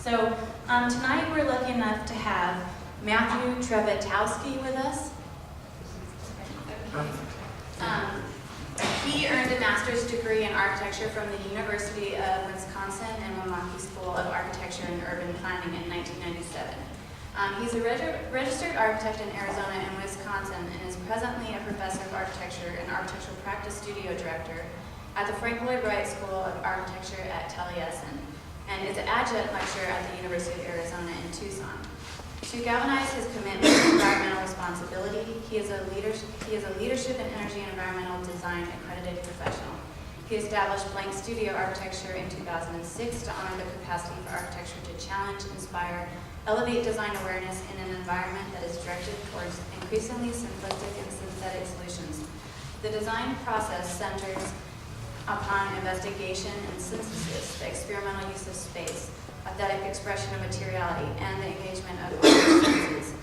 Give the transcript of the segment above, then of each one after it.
So tonight we're lucky enough to have Matthew Trzebiatowski with us. He earned a master's degree in architecture from the University of Wisconsin and Milwaukee School of Architecture and Urban Planning in 1997. He's a registered architect in Arizona and Wisconsin and is presently a professor of architecture and architectural practice studio director at the Frank Lloyd Wright School of Architecture at Taliesin, and is an adjunct lecturer at the University of Arizona in Tucson. To galvanize his commitment to environmental responsibility, he is a leadership in energy and environmental design accredited professional. He established Blank Studio Architecture in 2006 to honor the capacity for architecture to challenge, inspire, elevate design awareness in an environment that is directed towards increasingly simplistic and synthetic solutions. The design process centers upon investigation and synthesis, the experimental use of space, aesthetic expression of materiality, and the engagement of other senses.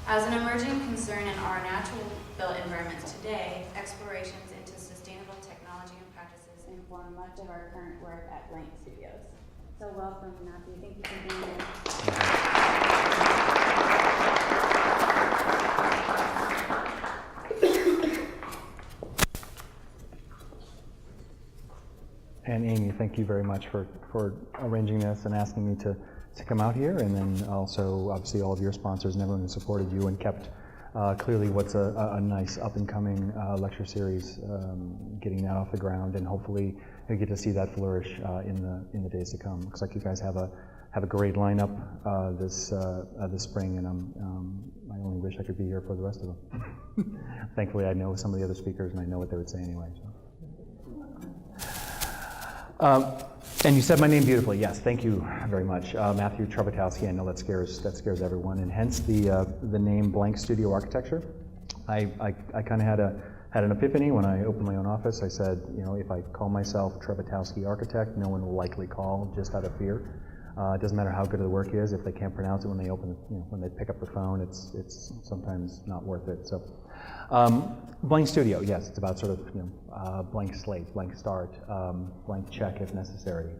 As an emerging concern in our natural built environments today, explorations into sustainable technology and practices inform much of our current work at Blank Studios. So welcome, Matthew. Thank you for being here. And Amy, thank you very much for arranging this and asking me to come out here, and then also obviously all of your sponsors and everyone who supported you and kept clearly what's a nice up-and-coming lecture series getting that off the ground, and hopefully you get to see that flourish in the days to come. Looks like you guys have a great lineup this spring, and I only wish I could be here for the rest of them. Thankfully, I know some of the other speakers, and I know what they would say anyway. So. And you said my name beautifully. Yes, thank you very much, Matthew Trzebiatowski. I know that scares everyone, and hence the name Blank Studio Architecture. I kind of had an epiphany when I opened my own office. I said, if I call myself Trzebiatowski Architect, no one will likely call, just out of fear. It doesn't matter how good the work is if they can't pronounce it when they when they pick up the phone. It's sometimes not worth it. So. Blank Studio, yes, it's about sort of blank slate, blank start, blank check if necessary.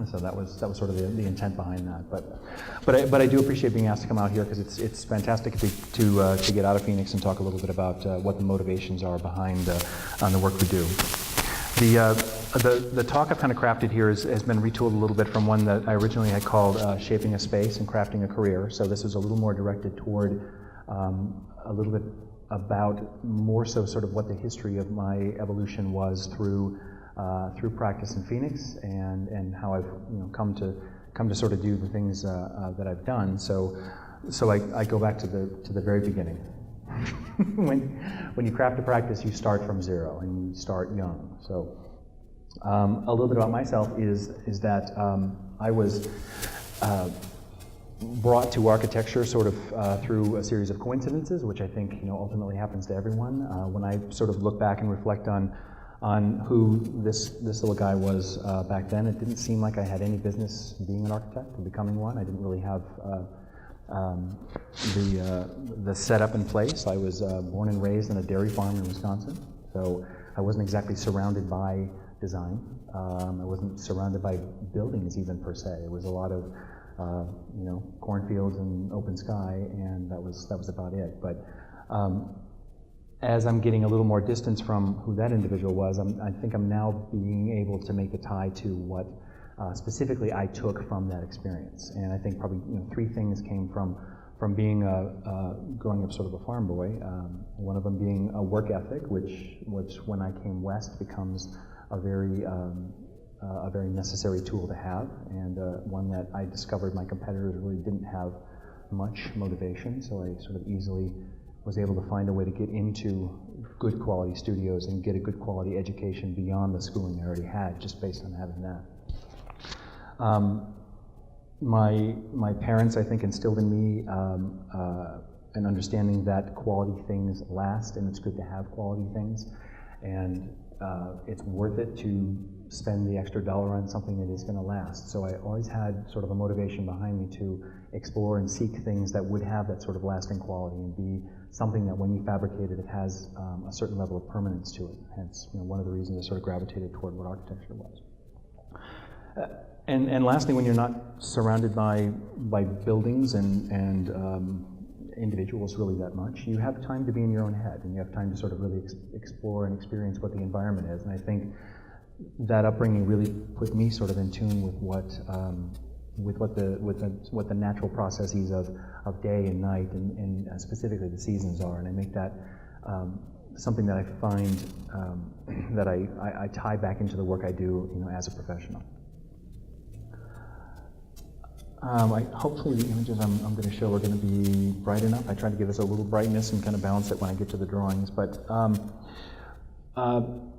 So that was sort of the intent behind that. But I do appreciate being asked to come out here because it's fantastic to get out of Phoenix and talk a little bit about what the motivations are behind on the work we do. The talk I've kind of crafted here has been retooled a little bit from one that I originally had called Shaping a Space and Crafting a Career. So this is a little more directed toward a little bit about more so sort of what the history of my evolution was through practice in Phoenix and how I've come to sort of do the things that I've done. So I go back to the very beginning. When you craft a practice, you start from zero and you start young. So a little bit about myself is that I was brought to architecture sort of through a series of coincidences, which I think ultimately happens to everyone. When I sort of look back and reflect on who this little guy was back then, it didn't seem like I had any business being an architect or becoming one. I didn't really have the setup in place. I was born and raised on a dairy farm in Wisconsin, so I wasn't exactly surrounded by design. I wasn't surrounded by buildings even per se. It was a lot of cornfields and open sky, and that was about it. But as I'm getting a little more distance from who that individual was, I think I'm now being able to make the tie to what specifically I took from that experience. And I think probably three things came from being growing up sort of a farm boy. One of them being a work ethic, which when I came west becomes a very necessary tool to have, and one that I discovered my competitors really didn't have much motivation, so I sort of easily was able to find a way to get into good quality studios and get a good quality education beyond the schooling I already had, just based on having that. My parents, I think, instilled in me an understanding that quality things last, and it's good to have quality things, and it's worth it to spend the extra dollar on something that is going to last. So I always had sort of a motivation behind me to explore and seek things that would have that sort of lasting quality and be something that when you fabricate it, it has a certain level of permanence to it. Hence, one of the reasons I sort of gravitated toward what architecture was. And lastly, when you're not surrounded by buildings and individuals really that much, you have time to be in your own head, and you have time to sort of really explore and experience what the environment is. And I think that upbringing really put me sort of in tune with what the natural processes of day and night and specifically the seasons are. And I make that something that I find that I tie back into the work I do, as a professional. Hopefully the images I'm going to show are going to be bright enough. I try to give us a little brightness and kind of balance it when I get to the drawings. But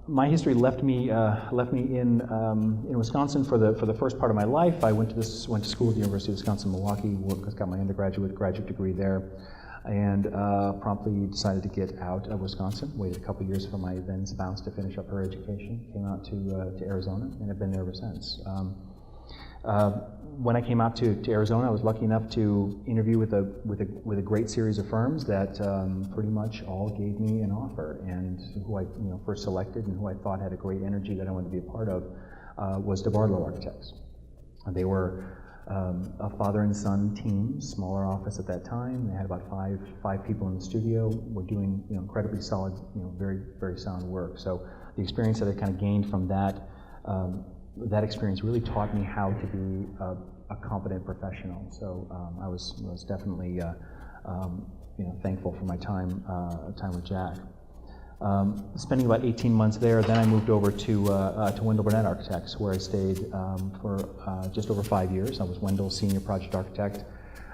my history left me in Wisconsin for the first part of my life. I went to school at the University of Wisconsin-Milwaukee. Got my graduate degree there, and promptly decided to get out of Wisconsin. Waited a couple years for my then spouse to finish up her education. Came out to Arizona, and have been there ever since. When I came out to Arizona, I was lucky enough to interview with a great series of firms that pretty much all gave me an offer, and who I first selected and who I thought had a great energy that I wanted to be a part of was DeBartolo Architects. They were a father and son team, smaller office at that time. They had about five people in the studio. Were doing incredibly solid, very very sound work. So the experience that I kind of gained from that experience really taught me how to be a competent professional. So I was definitely thankful for my time with Jack. Spending about 18 months there, then I moved over to Wendell Burnett Architects, where I stayed for just over 5 years. I was Wendell's senior project architect.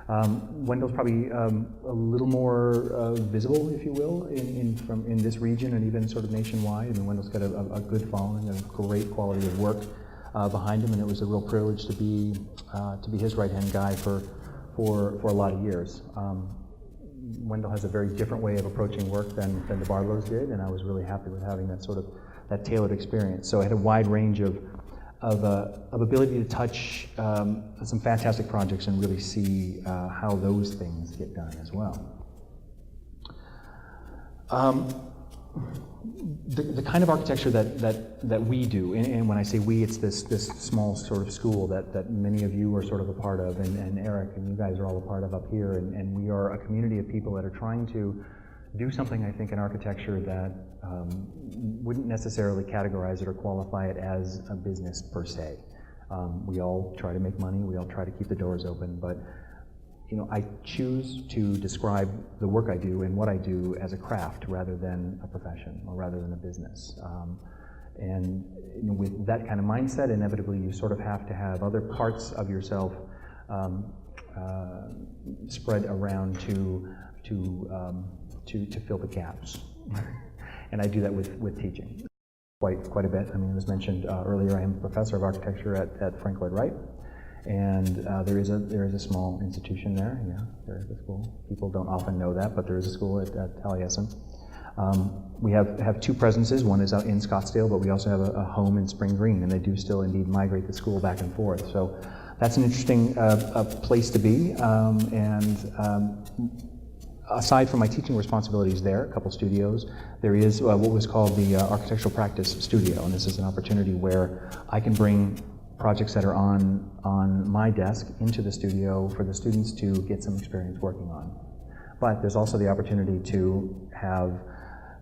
Wendell's probably a little more visible, if you will, in this region and even sort of nationwide. I mean, Wendell's got a good following, a great quality of work behind him, and it was a real privilege to be his right-hand guy for a lot of years. Wendell has a very different way of approaching work than the Bartolo's did, and I was really happy with having that tailored experience. So I had a wide range of ability to touch some fantastic projects and really see how those things get done as well. The kind of architecture that we do, and when I say we, it's this small sort of school that many of you are sort of a part of, and Eric and you guys are all a part of up here, and we are a community of people that are trying to do something, I think, in architecture that wouldn't necessarily categorize it or qualify it as a business per se. We all try to make money, we all try to keep the doors open, but I choose to describe the work I do and what I do as a craft rather than a profession or rather than a business. And with that kind of mindset, inevitably you sort of have to have other parts of yourself spread around to fill the gaps. And I do that with teaching quite a bit. I mean, it was mentioned earlier, I am a professor of architecture at Frank Lloyd Wright. And there is a small institution there. Yeah, there is a school. People don't often know that, but there is a school at Taliesin. We have two presences. One is out in Scottsdale, but we also have a home in Spring Green, and they do still indeed migrate the school back and forth. So that's an interesting place to be. Aside from my teaching responsibilities there, a couple studios, there is what was called the Architectural Practice Studio, and this is an opportunity where I can bring projects that are on my desk into the studio for the students to get some experience working on. But there's also the opportunity to have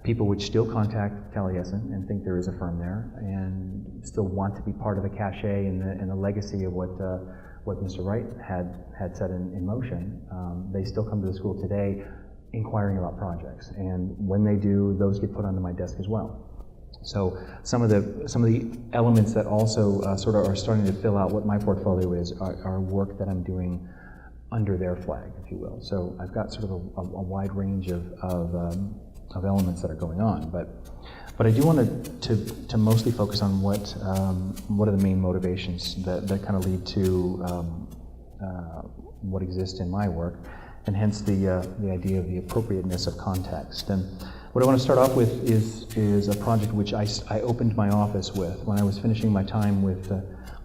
people which still contact Taliesin and think there is a firm there and still want to be part of the cachet and the legacy of what Mr. Wright had set in motion. They still come to the school today inquiring about projects, and when they do, those get put onto my desk as well. So some of the elements that also sort of are starting to fill out what my portfolio is are work that I'm doing under their flag, if you will. So I've got sort of a wide range of elements that are going on, but I do want to mostly focus on what are the main motivations that kind of lead to what exists in my work, and hence the idea of the appropriateness of context. And what I want to start off with is a project which I opened my office with. When I was finishing my time with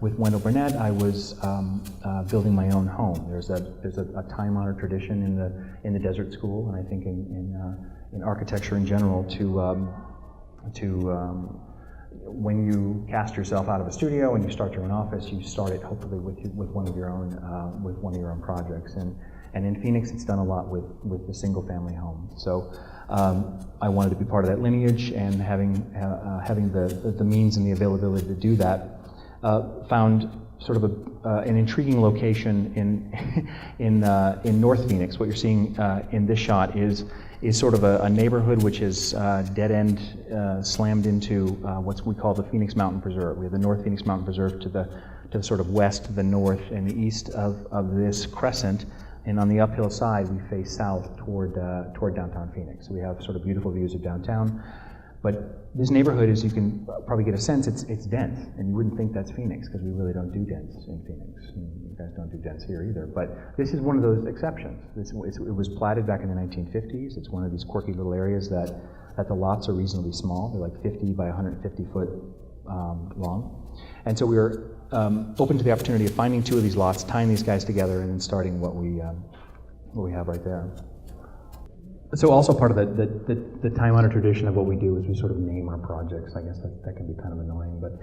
Wendell Burnett, I was building my own home. There's a time-honored tradition in the Desert School, and I think in architecture in general, to when you cast yourself out of a studio and you start your own office, you start it hopefully with one of your own projects. And in Phoenix, it's done a lot with the single-family home. So I wanted to be part of that lineage, and having the means and the availability to do that, found sort of an intriguing location in North Phoenix. What you're seeing in this shot is sort of a neighborhood which is dead end slammed into what we call the Phoenix Mountain Preserve. We have the North Phoenix Mountain Preserve to the sort of west, the north, and the east of this crescent. And on the uphill side, we face south toward downtown Phoenix. So we have sort of beautiful views of downtown. But this neighborhood, as you can probably get a sense, it's dense. And you wouldn't think that's Phoenix, because we really don't do dense in Phoenix. And you guys don't do dense here either. But this is one of those exceptions. It was platted back in the 1950s. It's one of these quirky little areas that the lots are reasonably small. They're like 50 by 150 foot long. And so we were open to the opportunity of finding two of these lots, tying these guys together, and then starting what we have right there. So also part of the time-honored tradition of what we do is we sort of name our projects. I guess that can be kind of annoying, but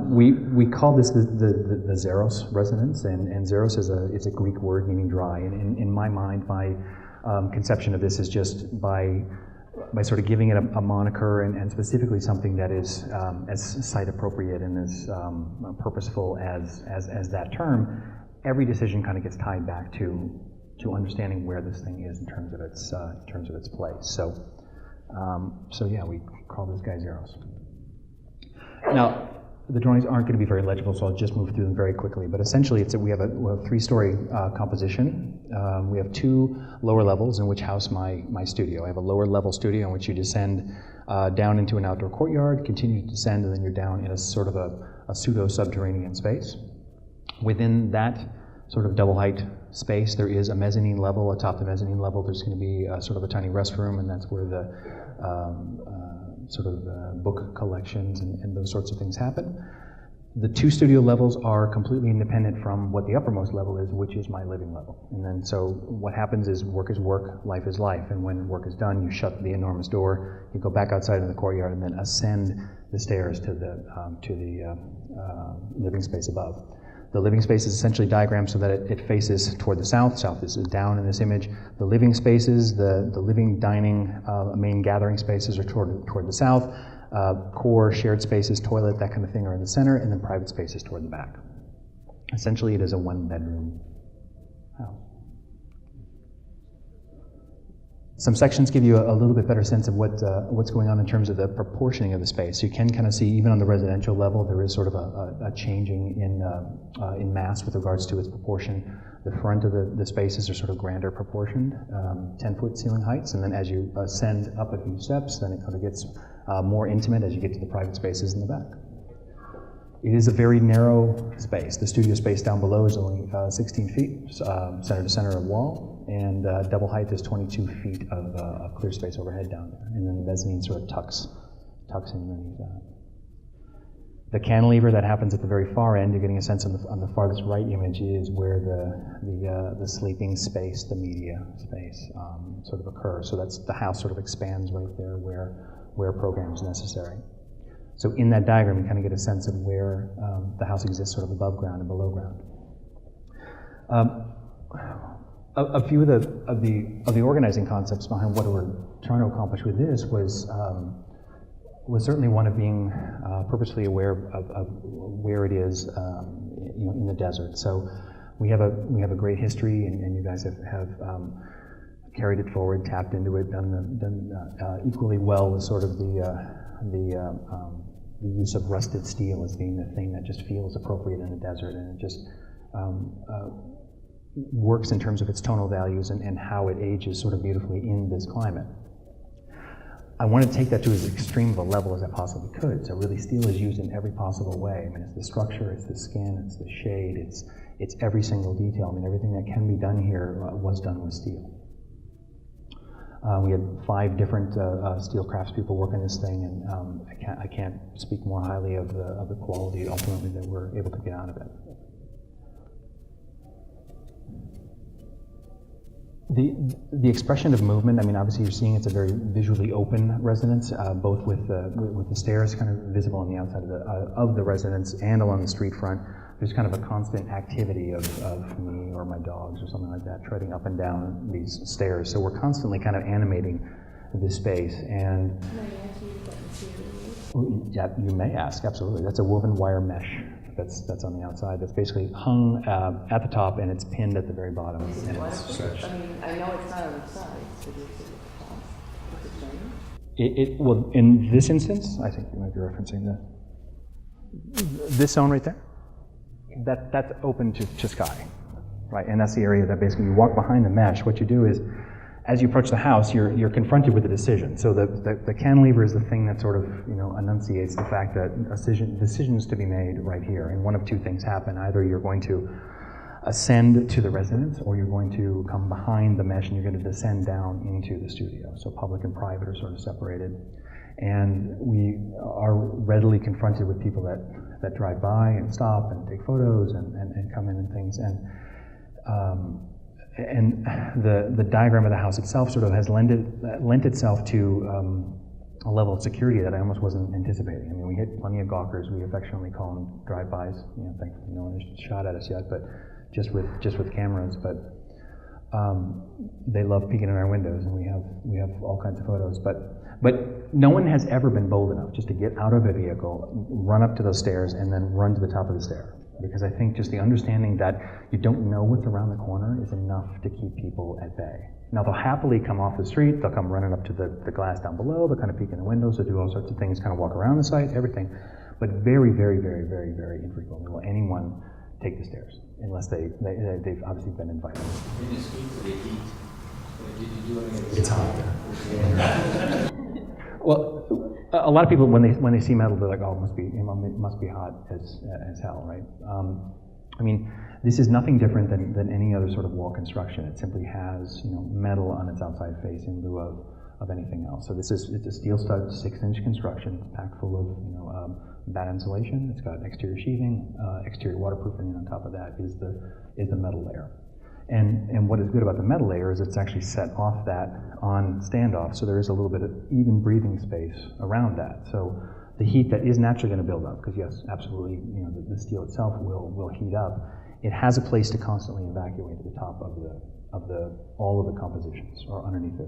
we call this the Xeros residence, and Xeros is a Greek word meaning dry. And in my mind, my conception of this is just by sort of giving it a moniker and specifically something that is as site appropriate and as purposeful as that term, every decision kind of gets tied back to understanding where this thing is in terms of its place. So yeah, we call this guy Xeros. Now, the drawings aren't going to be very legible, so I'll just move through them very quickly. But essentially, we have a three-story composition. We have two lower levels in which house my studio. I have a lower level studio in which you descend down into an outdoor courtyard, continue to descend, and then you're down in a sort of a pseudo-subterranean space. Within that sort of double height space, there is a mezzanine level. Atop the mezzanine level, there's going to be sort of a tiny restroom, and that's where the book collections and those sorts of things happen. The two studio levels are completely independent from what the uppermost level is, which is my living level. And then so what happens is work is work, life is life, and when work is done, you shut the enormous door, you go back outside in the courtyard, and then ascend the stairs to the living space above. The living space is essentially diagrammed so that it faces toward the south. South is down in this image. The living spaces, the living, dining, main gathering spaces are toward the south. Core, shared spaces, toilet, that kind of thing are in the center, and then private spaces toward the back. Essentially, it is a one-bedroom house. Some sections give you a little bit better sense of what's going on in terms of the proportioning of the space. You can kind of see, even on the residential level, there is sort of a changing in mass with regards to its proportion. The front of the spaces are sort of grander proportioned, 10-foot ceiling heights, and then as you ascend up a few steps, then it kind of gets more intimate as you get to the private spaces in the back. It is a very narrow space. The studio space down below is only 16 feet, center to center of wall, and double height is 22 feet of clear space overhead down there. And then the mezzanine sort of tucks in underneath that. The cantilever that happens at the very far end, you're getting a sense on the farthest right image, is where the sleeping space, the media space, sort of occurs. So that's the house sort of expands right there where a program is necessary. So in that diagram, you kind of get a sense of where the house exists sort of above ground and below ground. A few of the organizing concepts behind what we're trying to accomplish with this was certainly one of being purposefully aware of where it is, in the desert. So we have a great history, and you guys have carried it forward, tapped into it, done equally well with sort of the use of rusted steel as being the thing that just feels appropriate in the desert, and it just works in terms of its tonal values and how it ages sort of beautifully in this climate. I want to take that to as extreme of a level as I possibly could. So really, steel is used in every possible way. I mean, it's the structure, it's the skin, it's the shade, it's every single detail. I mean, everything that can be done here was done with steel. We had 5 different steel craftspeople working this thing, and I can't speak more highly of the quality ultimately that we're able to get out of it. The expression of movement, I mean, obviously you're seeing it's a very visually open residence, both with the stairs kind of visible on the outside of the residence and along the street front. There's kind of a constant activity of me or my dogs or something like that treading up and down these stairs. So we're constantly kind of animating this space. And yeah, you may ask, absolutely. That's a woven wire mesh that's on the outside. That's basically hung at the top and it's pinned at the very bottom. And it's stretched. I mean, I know it's not on the side, so is it Well, in this instance, I think you might be referencing this zone right there. That's open to sky, right? And that's the area that basically you walk behind the mesh. What you do is, as you approach the house, you're confronted with a decision. So the cantilever is the thing that sort of enunciates the fact that decisions to be made right here. And one of two things happen: either you're going to ascend to the residence, or you're going to come behind the mesh and you're going to descend down into the studio. So public and private are sort of separated. And we are readily confronted with people that drive by and stop and take photos and come in and things. And the diagram of the house itself sort of has lent itself to a level of security that I almost wasn't anticipating. I mean, we hit plenty of gawkers. We affectionately call them drive-bys. Thankfully no one has shot at us yet, but just with cameras. But they love peeking in our windows, and we have all kinds of photos. But no one has ever been bold enough just to get out of a vehicle, run up to those stairs, and then run to the top of the stair. Because I think just the understanding that you don't know what's around the corner is enough to keep people at bay. Now they'll happily come off the street, they'll come running up to the glass down below, they'll kind of peek in the windows, they'll do all sorts of things, kind of walk around the site, everything. But very, very, very, very, very infrequently will anyone take the stairs, unless they've obviously been invited. Can you speak to the heat? Did you do anything? It's hot there. Well, a lot of people, when they see metal, they're like, "Oh, it must be hot as hell," right? I mean, this is nothing different than any other sort of wall construction. It simply has metal on its outside face in lieu of anything else. So it's a steel stud 6-inch construction. It's packed full of bad insulation. It's got exterior sheathing, exterior waterproofing, and on top of that is the metal layer. And what is good about the metal layer is it's actually set off that on standoff, so there is a little bit of even breathing space around that. So the heat that is naturally going to build up, because yes, absolutely, the steel itself will heat up. It has a place to constantly evacuate at the top of all of the compositions, or underneath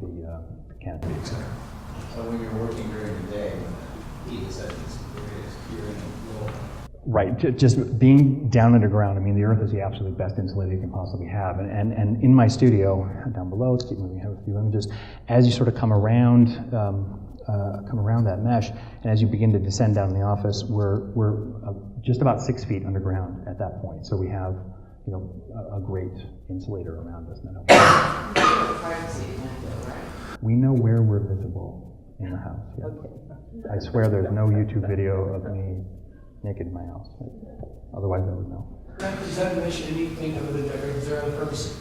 the canopy, etc. So when you're working during the day, heat is at its greatest, you're in a low. Right, just being down underground. I mean, the Earth is the absolute best insulator you can possibly have. And in my studio, down below, let's keep moving, I have a few images, as you sort of come around that mesh, and as you begin to descend down in the office, we're just about 6 feet underground at that point. So we have, a great insulator around us. We know where we're visible in the house, yes. Okay. I swear there's no YouTube video of me naked in my house. Otherwise I would know. Does that mesh anything other than decorative? Is there other purpose?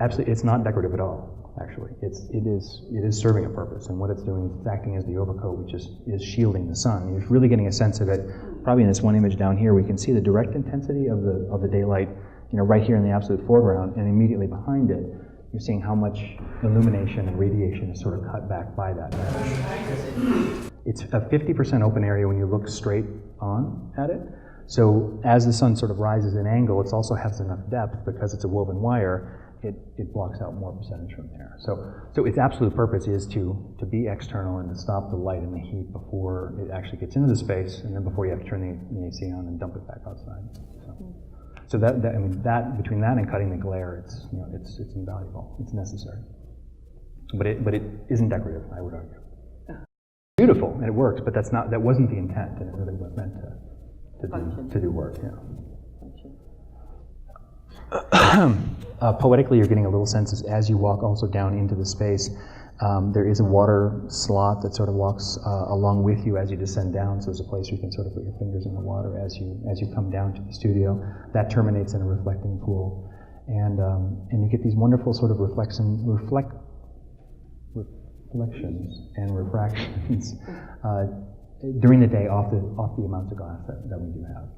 Absolutely, it's not decorative at all, actually. It is serving a purpose, and what it's doing is it's acting as the overcoat, which is shielding the sun. You're really getting a sense of it. Probably in this one image down here, we can see the direct intensity of the daylight, right here in the absolute foreground, and immediately behind it, you're seeing how much illumination and radiation is sort of cut back by that. It's a 50% open area when you look straight on at it. So as the sun sort of rises in angle, it also has enough depth, because it's a woven wire, it blocks out more percentage from there. So its absolute purpose is to be external and to stop the light and the heat before it actually gets into the space, and then before you have to turn the AC on and dump it back outside. So that between that and cutting the glare, it's invaluable. It's necessary, but it isn't decorative, I would argue. Beautiful, and it works, but that wasn't the intent, and it really was meant to do work. Yeah. Poetically, you're getting a little sense as you walk also down into the space. There is a water slot that sort of walks along with you as you descend down, so there's a place where you can sort of put your fingers in the water as you come down to the studio. That terminates in a reflecting pool, and you get these wonderful sort of reflections and refractions during the day off the amounts of glass that we do have.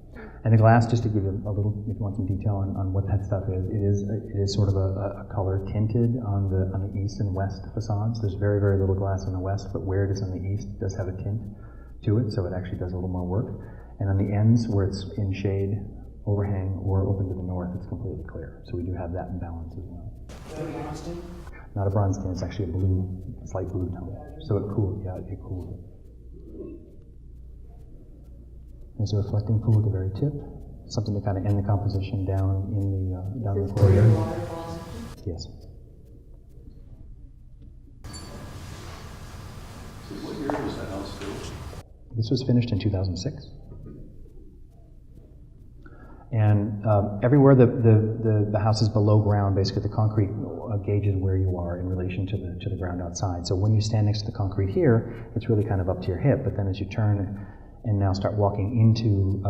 And the glass, just to give you a little, if you want some detail on what that stuff is, it is sort of a color tinted on the east and west facades. There's very, very little glass on the west, but where it is on the east, it does have a tint to it, so it actually does a little more work. And on the ends, where it's in shade, overhang, or open to the north, it's completely clear. So we do have that in balance as well. Not a bronze tint, it's actually a blue, slight blue tone. So it cools, it cools it. There's a reflecting pool at the very tip, something to kind of end the composition down in the corridor. Yes. So what year was the house built? This was finished in 2006. And everywhere the house is below ground, basically the concrete gauges where you are in relation to the ground outside. So when you stand next to the concrete here, it's really kind of up to your hip. But then as you turn and now start walking into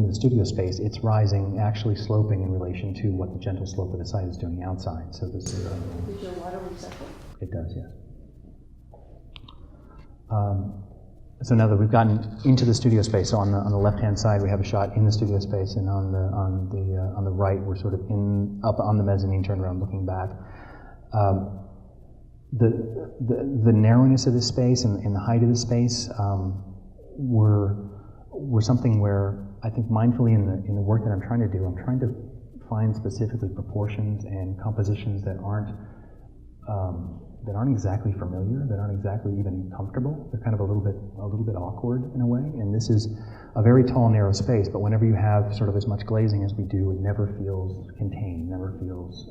the studio space, it's rising, actually sloping in relation to what the gentle slope of the site is doing outside. So this is. Is your water recycled? It does, yes. So now that we've gotten into the studio space, so on the left-hand side we have a shot in the studio space, and on the right we're sort of up on the mezzanine, turned around, looking back. The narrowness of this space and the height of this space were something where I think mindfully in the work that I'm trying to do, I'm trying to find specifically proportions and compositions that aren't exactly familiar, that aren't exactly even comfortable. They're kind of a little bit awkward in a way. And this is a very tall, narrow space, but whenever you have sort of as much glazing as we do, it never feels contained, never feels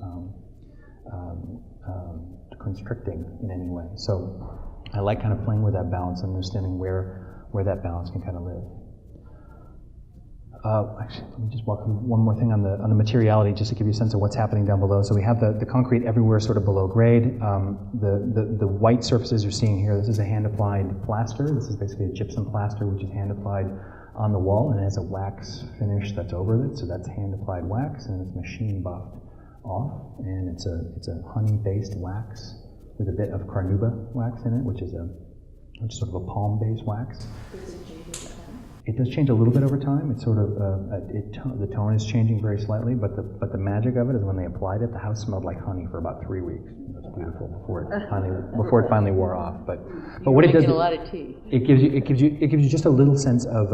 constricting in any way. So I like kind of playing with that balance and understanding where that balance can kind of live. Actually, let me just walk through one more thing on the materiality, just to give you a sense of what's happening down below. So we have the concrete everywhere sort of below grade. The white surfaces you're seeing here, this is a hand-applied plaster. This is basically a gypsum plaster, which is hand-applied on the wall, and it has a wax finish that's over it. So that's hand-applied wax, and it's machine buffed off. And it's a honey-based wax with a bit of carnauba wax in it, which is sort of a palm-based wax. It does change a little bit over time. It's sort of the tone is changing very slightly, but the magic of it is when they applied it, the house smelled like honey for about 3 weeks. It was beautiful before it finally wore off. But what it does, a lot of tea. It gives you just a little sense of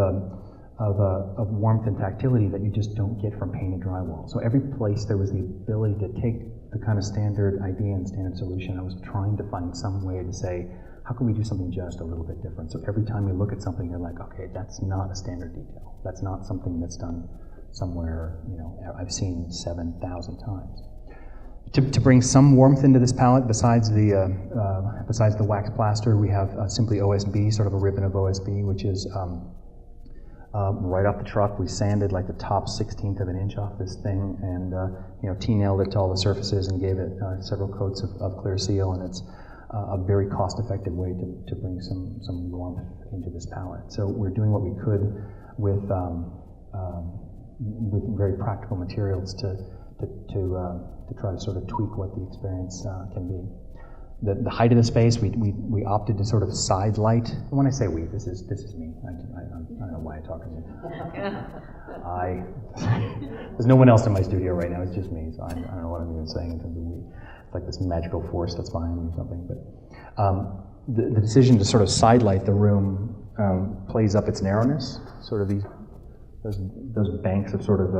warmth and tactility that you just don't get from painted drywall. So every place there was the ability to take the kind of standard idea and standard solution. I was trying to find some way to say, how can we do something just a little bit different? So every time you look at something, you're like, okay, that's not a standard detail. That's not something that's done somewhere, I've seen 7,000 times. To bring some warmth into this palette, besides the wax plaster, we have simply OSB, sort of a ribbon of OSB, which is right off the truck. We sanded like the top 1/16 of an inch off this thing, and T-nailed it to all the surfaces and gave it several coats of clear seal, and it's a very cost-effective way to bring some warmth into this palette. So we're doing what we could with very practical materials to try to sort of tweak what the experience can be. The height of the space, we opted to sort of side light. And when I say we, this is me. I don't know why I talk to me. There's no one else in my studio right now. It's just me. So I don't know what I'm even saying in terms of we. Like this magical force that's behind me or something. But the decision to sort of sidelight the room plays up its narrowness. Sort of those banks of sort of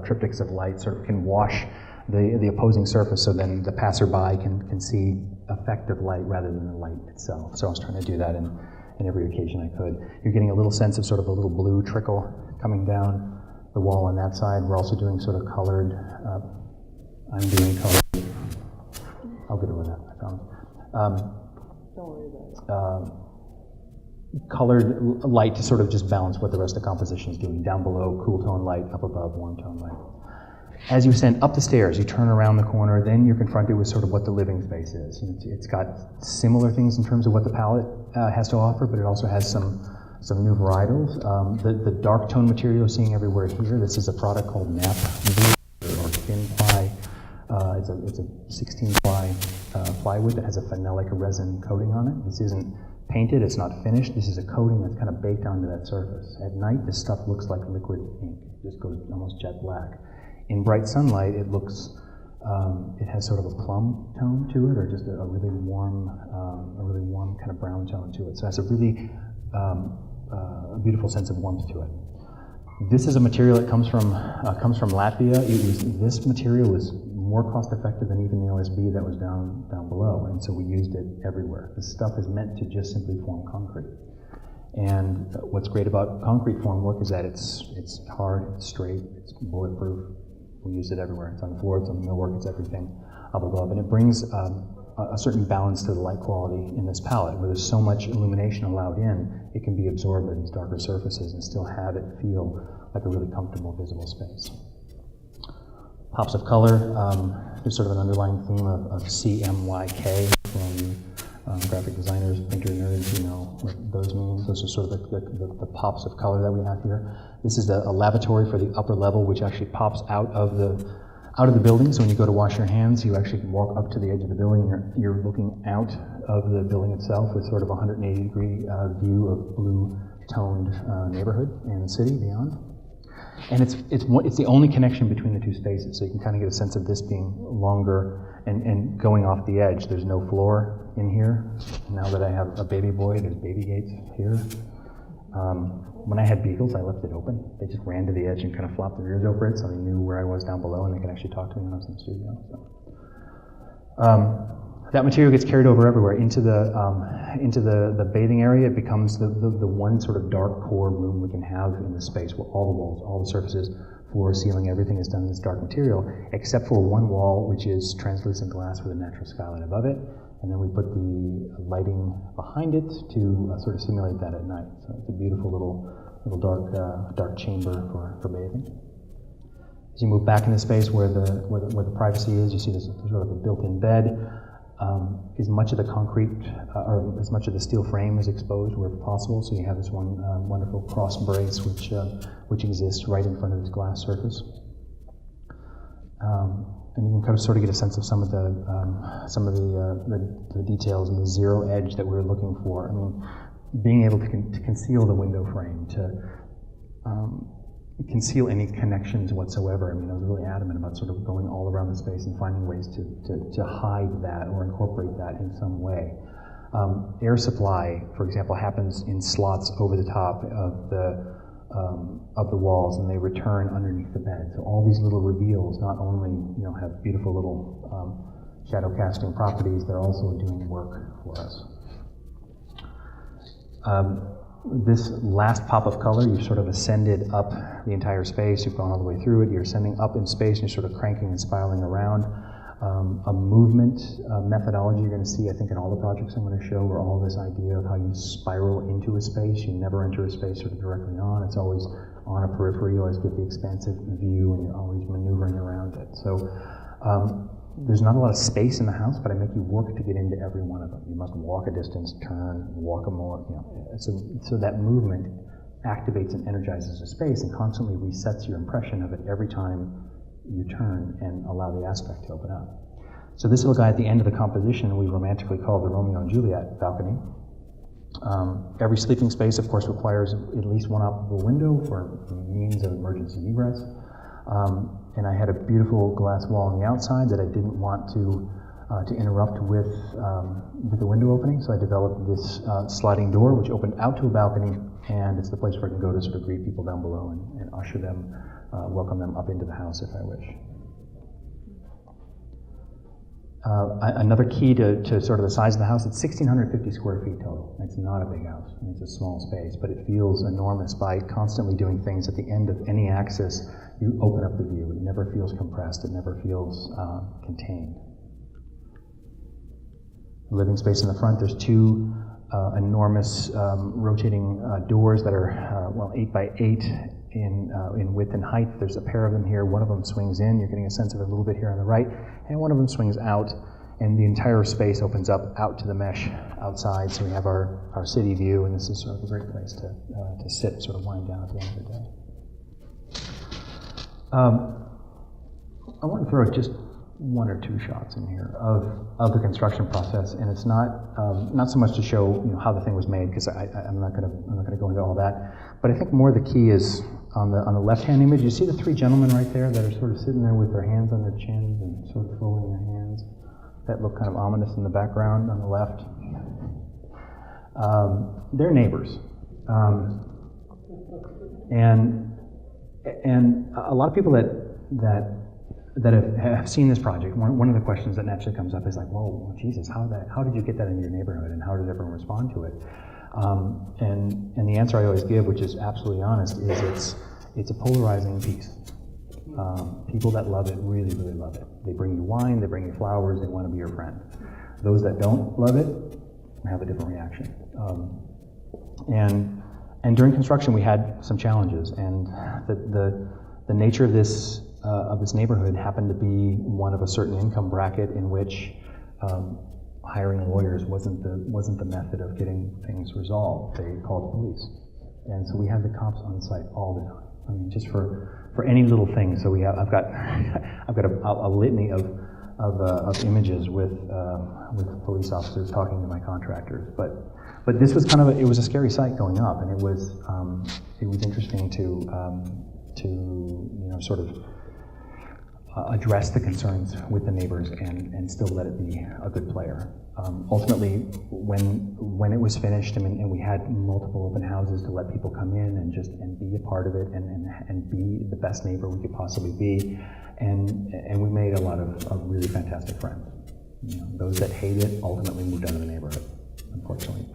triptychs of light sort of can wash the opposing surface, so then the passerby can see effective light rather than the light itself. So I was trying to do that in every occasion I could. You're getting a little sense of sort of a little blue trickle coming down the wall on that side. We're also doing sort of colored. I'm doing colored. I'll get over that, I promise. Don't worry about it. Colored light to sort of just balance what the rest of the composition is doing. Down below, cool tone light. Up above, warm tone light. As you ascend up the stairs, you turn around the corner, then you're confronted with sort of what the living space is. It's got similar things in terms of what the palette has to offer, but it also has some new varietals. The dark tone material you're seeing everywhere here, this is a product called nap or thin ply. It's a 16 ply plywood that has a phenolic resin coating on it. This isn't painted, it's not finished. This is a coating that's kind of baked onto that surface. At night, this stuff looks like liquid ink. It just goes almost jet black. In bright sunlight, it looks, it has sort of a plum tone to it, or just a really warm kind of brown tone to it. So it has a really a beautiful sense of warmth to it. This is a material that comes from Latvia. This material was more cost effective than even the OSB that was down below, and so we used it everywhere. This stuff is meant to just simply form concrete. And what's great about concrete formwork is that it's hard, it's straight, it's bulletproof. We use it everywhere. It's on the floor, it's on the millwork, it's everything up above. And it brings a certain balance to the light quality in this palette. Where there's so much illumination allowed in, it can be absorbed by these darker surfaces and still have it feel like a really comfortable, visible space. Pops of color, there's sort of an underlying theme of CMYK. Graphic designers, printer nerds, you know what those mean. Those are sort of the pops of color that we have here. This is a lavatory for the upper level, which actually pops out of the building. So when you go to wash your hands, you actually walk up to the edge of the building. You're looking out of the building itself with sort of a 180-degree view of blue-toned neighborhood and the city beyond. And it's the only connection between the two spaces, so you can kind of get a sense of this being longer and going off the edge. There's no floor in here. Now that I have a baby boy, there's baby gates here. When I had beagles, I left it open. They just ran to the edge and kind of flopped their ears over it, so they knew where I was down below, and they could actually talk to me when I was in the studio. So. That material gets carried over everywhere into the bathing area. It becomes the one sort of dark core room we can have in the space, where all the walls, all the surfaces, floor, ceiling, everything is done in this dark material, except for one wall, which is translucent glass with a natural skylight above it, and then we put the lighting behind it to sort of simulate that at night. So it's a beautiful little dark chamber for bathing. As you move back into space where the privacy is, you see there's sort of a built-in bed. As much of the concrete or as much of the steel frame is exposed where possible, so you have this one wonderful cross brace which exists right in front of this glass surface. And you can kind of sort of get a sense of some of the details and the zero edge that we were looking for. I mean, being able to conceal the window frame, to conceal any connections whatsoever. I mean, I was really adamant about sort of going all around the space and finding ways to hide that or incorporate that in some way. Air supply, for example, happens in slots over the top of the walls, and they return underneath the bed. So all these little reveals not only have beautiful little shadow casting properties, they're also doing work for us. This last pop of color, you've sort of ascended up the entire space, you've gone all the way through it, you're ascending up in space, and you're sort of cranking and spiraling around. A movement methodology you're going to see, I think, in all the projects I'm going to show, where all this idea of how you spiral into a space. You never enter a space sort of directly on. It's always on a periphery. You always get the expansive view, and you're always maneuvering around it. So there's not a lot of space in the house, but I make you work to get into every one of them. You must walk a distance, turn, walk a more, so that movement activates and energizes the space and constantly resets your impression of it every time you turn and allow the aspect to open up. So this little guy at the end of the composition we romantically call the Romeo and Juliet balcony. Every sleeping space, of course, requires at least one operable window for means of emergency egress. And I had a beautiful glass wall on the outside that I didn't want to interrupt with the window opening, so I developed this sliding door which opened out to a balcony, and it's the place where I can go to sort of greet people down below and usher them, welcome them up into the house if I wish. Another key to sort of the size of the house, it's 1,650 square feet total. It's not a big house, it's a small space, but it feels enormous by constantly doing things at the end of any axis. You open up the view. It never feels compressed. It never feels contained. Living space in the front, there's two enormous rotating doors that are 8 by 8 in width and height. There's a pair of them here. One of them swings in. You're getting a sense of it a little bit here on the right, and one of them swings out, and the entire space opens up out to the mesh outside. So we have our city view, and this is sort of a great place to sit, sort of wind down at the end of the day. I want to throw just one or two shots in here of the construction process, and it's not so much to show how the thing was made, because I'm not gonna go into all that, but I think more the key is on the left-hand image. You see the three gentlemen right there that are sort of sitting there with their hands on their chins and sort of folding their hands, that look kind of ominous in the background on the left. They're neighbors, and a lot of people that have seen this project, one of the questions that naturally comes up is like, whoa, Jesus, how did you get that in your neighborhood, and how did everyone respond to it? And the answer I always give, which is absolutely honest, is it's a polarizing piece. People that love it really, really love it. They bring you wine, they bring you flowers, they want to be your friend. Those that don't love it have a different reaction. And during construction, we had some challenges, and the nature of this neighborhood happened to be one of a certain income bracket in which hiring lawyers wasn't the method of getting things resolved. They called the police, and so we had the cops on site all the time. I mean, just for any little thing. So I've got a litany of images with police officers talking to my contractors, but this was it was a scary sight going up, and it was interesting to sort of address the concerns with the neighbors and still let it be a good player. Ultimately, when it was finished, and we had multiple open houses to let people come in and be a part of it and be the best neighbor we could possibly be, and we made a lot of really fantastic friends. Those that hate it ultimately moved out of the neighborhood, unfortunately,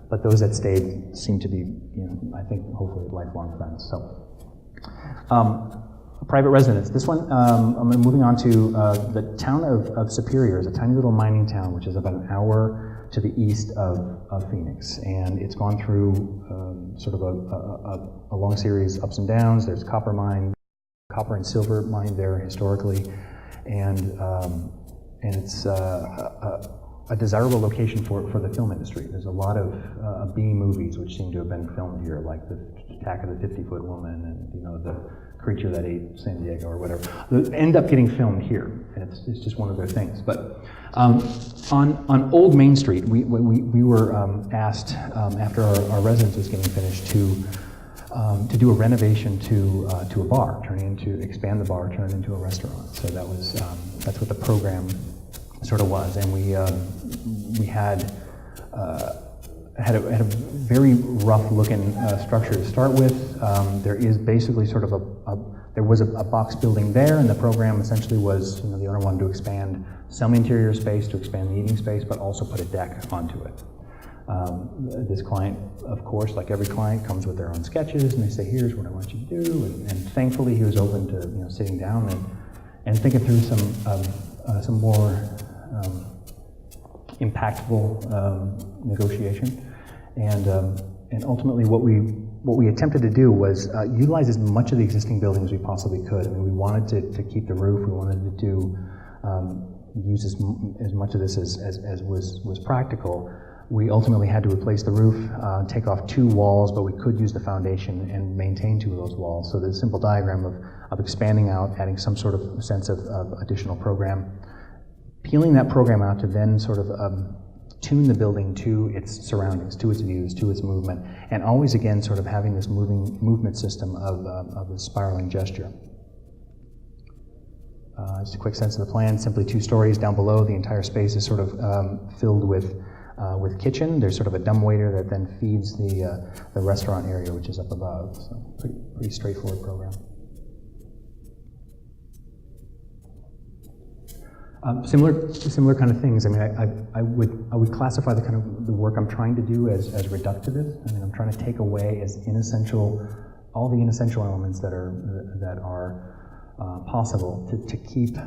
but those that stayed seem to be, I think, hopefully lifelong friends. So. Private residence. This one, I'm moving on to the town of Superior. Is a tiny little mining town, which is about an hour to the east of Phoenix, and it's gone through sort of a long series of ups and downs. There's copper and silver mine there historically, and it's a desirable location for the film industry. There's a lot of B movies which seem to have been filmed here, like the Attack of the 50-Foot Woman and the Creature That Ate San Diego or whatever. They end up getting filmed here, and it's just one of their things. But on Old Main Street, we were asked after our residence was getting finished to do a renovation to a bar, expand the bar, turn it into a restaurant. So that's what the program sort of was, and we had a very rough looking structure to start with. There is basically sort of there was a box building there, and the program essentially was, the owner wanted to expand some interior space, to expand the eating space, but also put a deck onto it. This client, of course, like every client, comes with their own sketches, and they say, here's what I want you to do, and thankfully he was open to sitting down and thinking through some more impactful negotiation, and ultimately what we attempted to do was utilize as much of the existing building as we possibly could. I mean, we wanted to keep the roof. We wanted to use as much of this as was practical. We ultimately had to replace the roof, take off 2 walls, but we could use the foundation and maintain 2 of those walls. So there's a simple diagram of expanding out, adding some sort of sense of additional program, peeling that program out to then sort of tune the building to its surroundings, to its views, to its movement, and always again sort of having this movement system of a spiraling gesture. Just a quick sense of the plan, simply 2 stories down below. The entire space is sort of filled with kitchen. There's sort of a dumbwaiter that then feeds the restaurant area, which is up above. So pretty straightforward program. Similar kind of things. I mean, I would classify the work I'm trying to do as reductivist. I mean, I'm trying to take away all the inessential elements that are possible to keep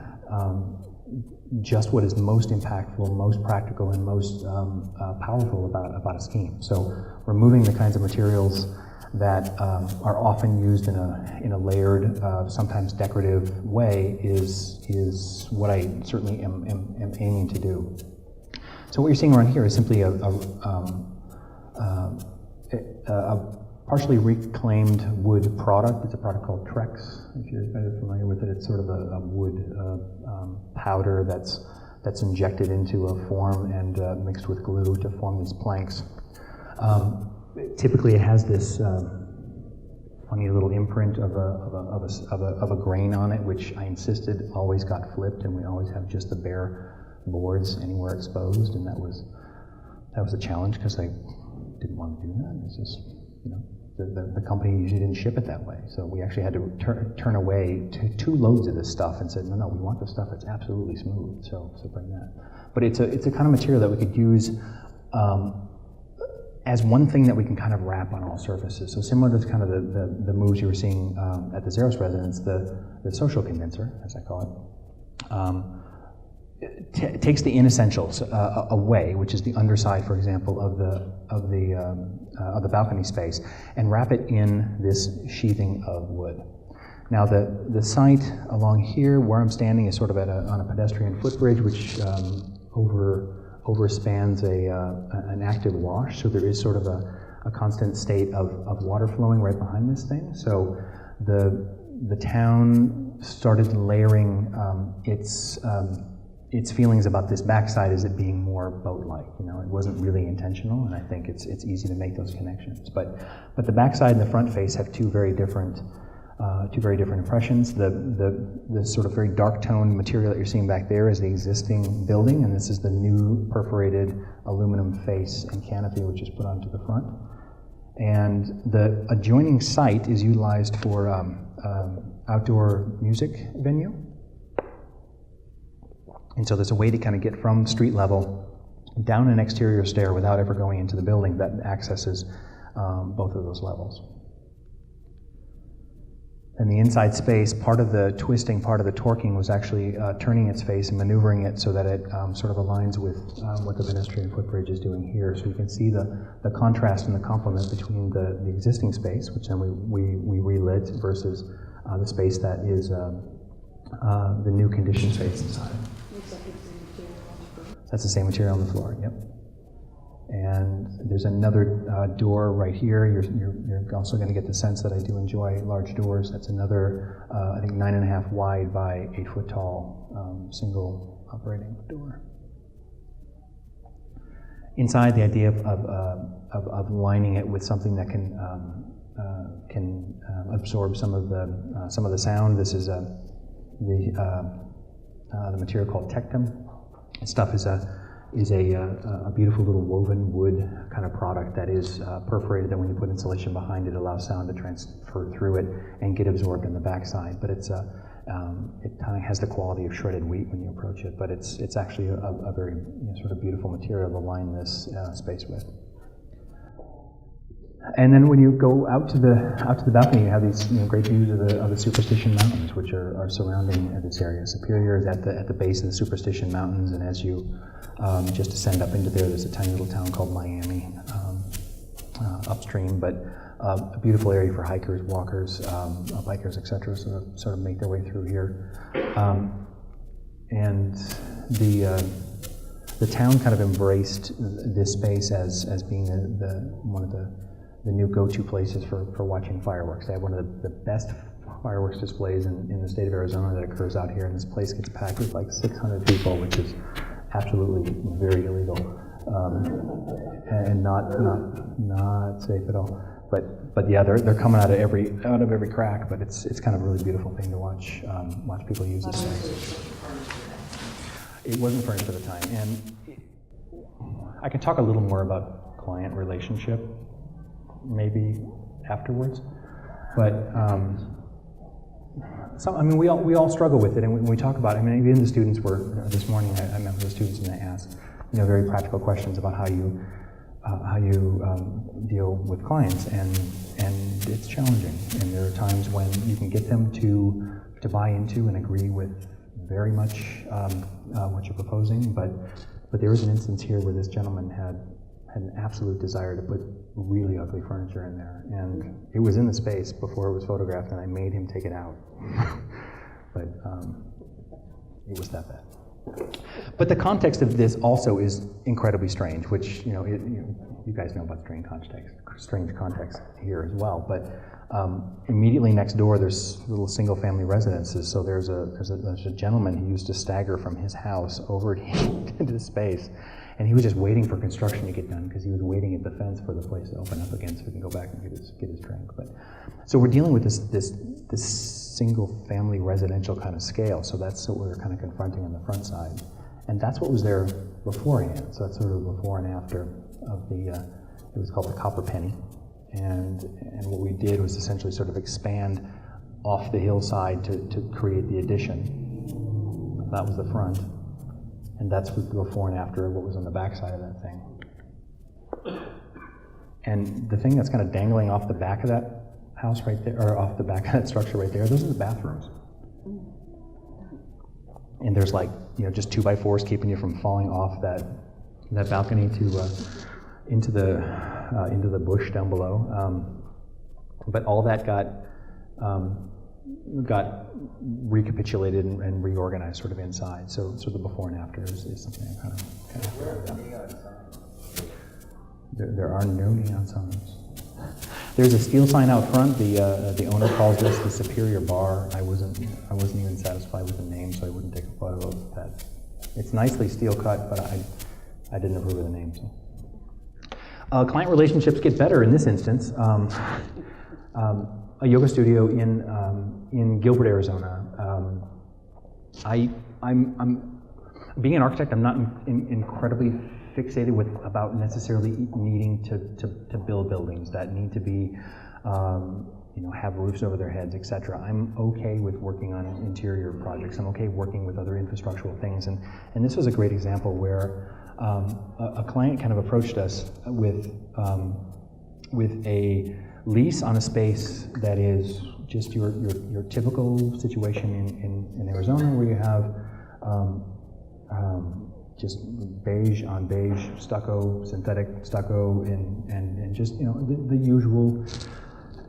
just what is most impactful, most practical, and most powerful about a scheme. So removing the kinds of materials that are often used in a layered, sometimes decorative way is what I certainly am aiming to do. So what you're seeing around here is simply a partially reclaimed wood product. It's a product called Trex, if you're kind of familiar with it. It's sort of a wood powder that's injected into a form and mixed with glue to form these planks. Typically, it has this funny little imprint of a grain on it, which I insisted always got flipped, and we always have just the bare boards anywhere exposed, and that was a challenge because I didn't want to do that. It's just, you know, the company usually didn't ship it that way, so we actually had to turn away 2 loads of this stuff and said, no, we want the stuff that's absolutely smooth, so bring that. But it's a kind of material that we could use as one thing that we can kind of wrap on all surfaces. So similar to kind of the moves you were seeing at the Xeros residence, the social condenser, as I call it, takes the inessentials away, which is the underside, for example, of the balcony space, and wrap it in this sheathing of wood. Now the site along here where I'm standing is sort of on a pedestrian footbridge, which overspans an active wash, so there is sort of a constant state of water flowing right behind this thing. So the town started layering its feelings about this backside as it being more boat-like. You know, it wasn't really intentional, and I think it's easy to make those connections. But the backside and the front face have two very different impressions. The sort of very dark toned material that you're seeing back there is the existing building, and this is the new perforated aluminum face and canopy which is put onto the front. And the adjoining site is utilized for outdoor music venue. And so there's a way to kind of get from street level down an exterior stair without ever going into the building that accesses both of those levels. And the inside space, part of the twisting, part of the torquing was actually turning its face and maneuvering it so that it sort of aligns with what the pedestrian footbridge is doing here. So you can see the contrast and the complement between the existing space, which then we relit, versus the space that is the new conditioned space inside. That's the same material on the floor, yep. And there's another door right here. You're also going to get the sense that I do enjoy large doors. That's another, I think, 9.5 wide by 8 foot tall single operating door. Inside, the idea of lining it with something that can absorb some of the sound. This is the material called tectum. This stuff is a beautiful little woven wood kind of product that is perforated, that when you put insulation behind it, allows sound to transfer through it and get absorbed in the backside. But it kind of has the quality of shredded wheat when you approach it, but it's actually a very sort of beautiful material to line this space with. And then when you go out to the balcony, you have these great views of the Superstition Mountains, which are surrounding this area. Superior is at the base of the Superstition Mountains, and as you just descend up into there's a tiny little town called Miami upstream, but a beautiful area for hikers, walkers, bikers, etc. Sort of make their way through here, and the town kind of embraced this space as being one of the new go-to places for watching fireworks. They have one of the best fireworks displays in the state of Arizona that occurs out here, and this place gets packed with like 600 people, which is absolutely very illegal and not safe at all. But yeah, they're coming out of every crack. But it's kind of a really beautiful thing to watch people use this space. It wasn't furnished at the time, and I can talk a little more about client relationship maybe afterwards, but we all struggle with it, and when we talk about it, I mean, even the students were this morning. I met with the students, and they asked very practical questions about how you deal with clients, and it's challenging. And there are times when you can get them to buy into and agree with very much what you're proposing, but there was an instance here where this gentleman had an absolute desire to put really ugly furniture in there, and it was in the space before it was photographed, and I made him take it out. But it was that bad. But the context of this also is incredibly strange, which, you guys know about strange context here as well. But immediately next door, there's little single-family residences. So there's a gentleman who used to stagger from his house over into the space, and he was just waiting for construction to get done because he was waiting at the fence for the place to open up again so he can go back and get his drink. But so we're dealing with this single-family residential kind of scale. So that's what we were kind of confronting on the front side, and that's what was there beforehand. So that's sort of the before and after of the. It was called the copper penny. And what we did was essentially sort of expand off the hillside to create the addition. That was the front. And that's the before and after what was on the back side of that thing. And the thing that's kind of dangling off the back of that house right there, or off the back of that structure right there, those are the bathrooms. And there's just 2x4s keeping you from falling off that balcony into the bush down below. But all that got recapitulated and reorganized sort of inside. So the before and after is something I kind of Where are the neon signs? There are no neon signs. There's a steel sign out front. The owner calls this the Superior Bar. I wasn't even satisfied with the name, so I wouldn't take a photo of that. It's nicely steel cut, but I didn't approve of the name. So. Client relationships get better in this instance. A yoga studio in Gilbert, Arizona. I'm being an architect. I'm not incredibly fixated about necessarily needing to build buildings that need to be, have roofs over their heads, etc. I'm okay with working on interior projects. I'm okay working with other infrastructural things, and this was a great example where a client kind of approached us with a lease on a space that is just your typical situation in Arizona, where you have just beige on beige stucco, synthetic stucco, and just the usual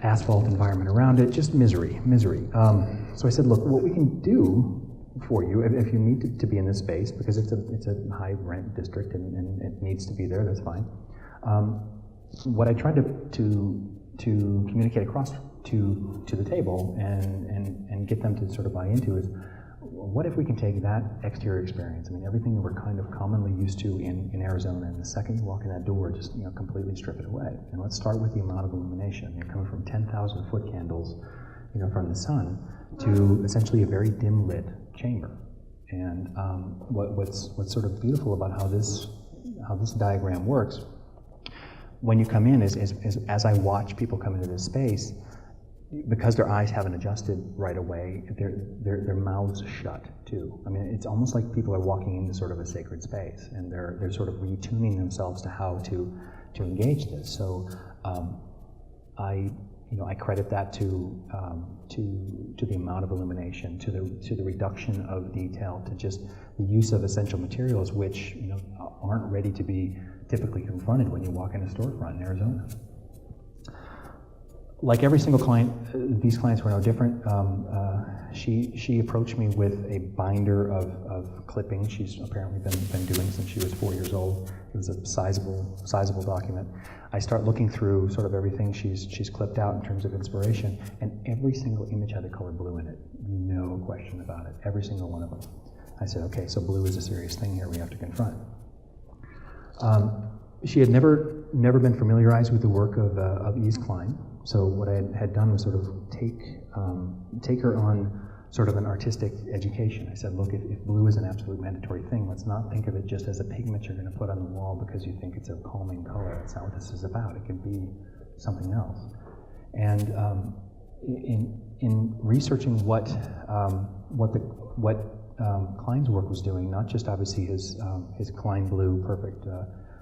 asphalt environment around it, just misery. So I said, look, what we can do for you, if you need to be in this space, because it's a high rent district and it needs to be there, that's fine. What I tried to communicate across to the table and get them to sort of buy into is, what if we can take that exterior experience? I mean, everything that we're kind of commonly used to in Arizona, and the second you walk in that door, just completely strip it away. And let's start with the amount of illumination. You're coming from 10,000 foot candles, from the sun, to essentially a very dim lit chamber. And what's sort of beautiful about how this diagram works, when you come in, is as I watch people come into this space, because their eyes haven't adjusted right away, their mouths shut too. I mean, it's almost like people are walking into sort of a sacred space, and they're sort of retuning themselves to how to engage this. So I credit that to the amount of illumination, to the reduction of detail, to just the use of essential materials, which aren't ready to be typically confronted when you walk in a storefront in Arizona. Like every single client, these clients were no different. She approached me with a binder of clippings she's apparently been doing since she was 4 years old. It was a sizable document. I start looking through sort of everything she's clipped out in terms of inspiration, and every single image had the color blue in it. No question about it. Every single one of them. I said, okay, so blue is a serious thing here we have to confront. She had never been familiarized with the work of Yves Klein. So what I had done was sort of take her on sort of an artistic education. I said, look, if blue is an absolute mandatory thing, let's not think of it just as a pigment you're going to put on the wall because you think it's a calming color. That's not what this is about. It can be something else. And in researching what Klein's work was doing, not just obviously his Klein blue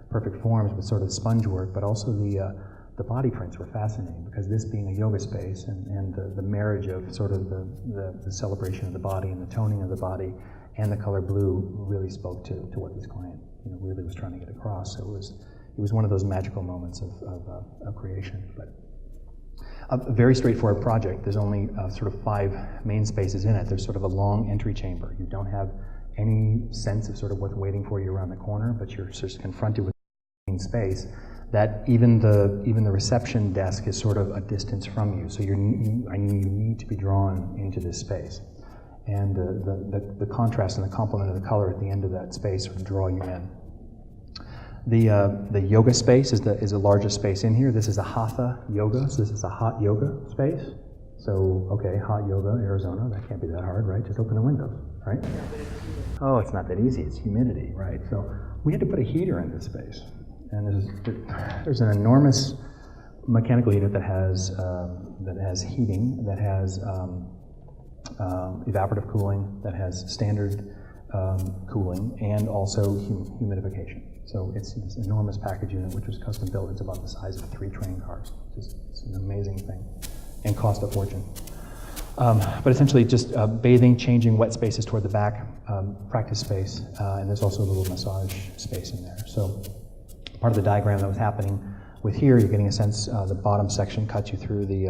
perfect forms, but sort of sponge work, but also the body prints were fascinating, because this being a yoga space and the marriage of sort of the celebration of the body and the toning of the body and the color blue really spoke to what this client really was trying to get across. So it was one of those magical moments of creation. But a very straightforward project. There's only sort of 5 main spaces in it. There's sort of a long entry chamber. You don't have any sense of sort of what's waiting for you around the corner, but you're just confronted with space, that even the reception desk is sort of a distance from you. So you need to be drawn into this space. And the contrast and the complement of the color at the end of that space would draw you in. The yoga space is the largest space in here. This is a hatha yoga, so this is a hot yoga space. So, okay, hot yoga, Arizona, that can't be that hard, right? Just open the windows, right? Oh, it's not that easy, it's humidity, right? So we had to put a heater in this space. And there's an enormous mechanical unit that has heating, that has evaporative cooling, that has standard cooling, and also humidification. So it's this enormous package unit, which was custom built. It's about the size of 3 train cars. It's an amazing thing, and cost a fortune. But essentially, just bathing, changing wet spaces toward the back, practice space, and there's also a little massage space in there. So part of the diagram that was happening with here, you're getting a sense. The bottom section cuts you through the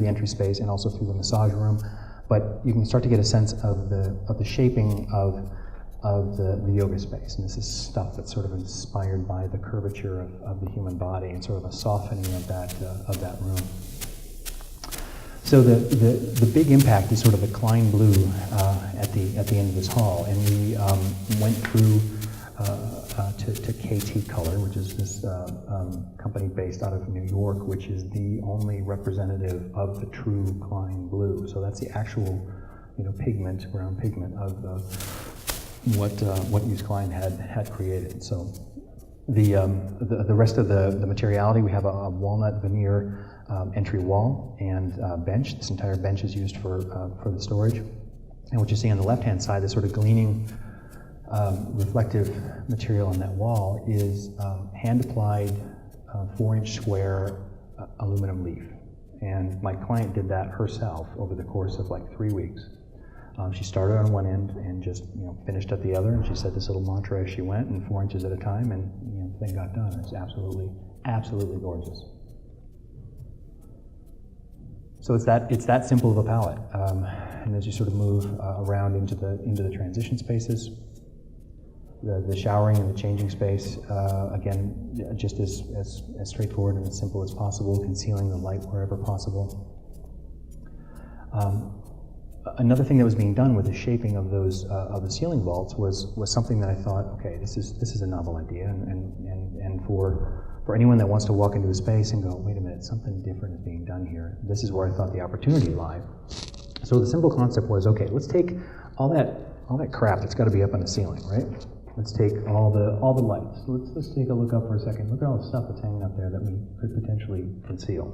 entry space and also through the massage room. But you can start to get a sense of the shaping of the yoga space, and this is stuff that's sort of inspired by the curvature of the human body and sort of a softening of that room. So the big impact is sort of the Klein blue at the end of this hall, and we went through to KT Color, which is this company based out of New York, which is the only representative of the true Klein blue. So that's the actual, pigment, ground pigment of what Hughes Klein had created. So the rest of the materiality, we have a walnut veneer entry wall and bench. This entire bench is used for the storage. And what you see on the left-hand side, this sort of gleaming reflective material on that wall is hand-applied 4-inch square aluminum leaf. And my client did that herself over the course of like 3 weeks. She started on one end and just finished at the other, and she said this little mantra as she went, and 4 inches at a time, and the thing got done. It's absolutely gorgeous. So it's that simple of a palette. And as you sort of move around into the transition spaces, the showering and the changing space, again, just as straightforward and as simple as possible, concealing the light wherever possible. Another thing that was being done with the shaping of those of the ceiling vaults was something that I thought, okay, this is a novel idea, and for anyone that wants to walk into a space and go, wait a minute, something different is being done here. This is where I thought the opportunity lied. So the simple concept was, okay, let's take all that crap that's got to be up on the ceiling, right? Let's take all the lights. Let's take a look up for a second. Look at all the stuff that's hanging up there that we could potentially conceal.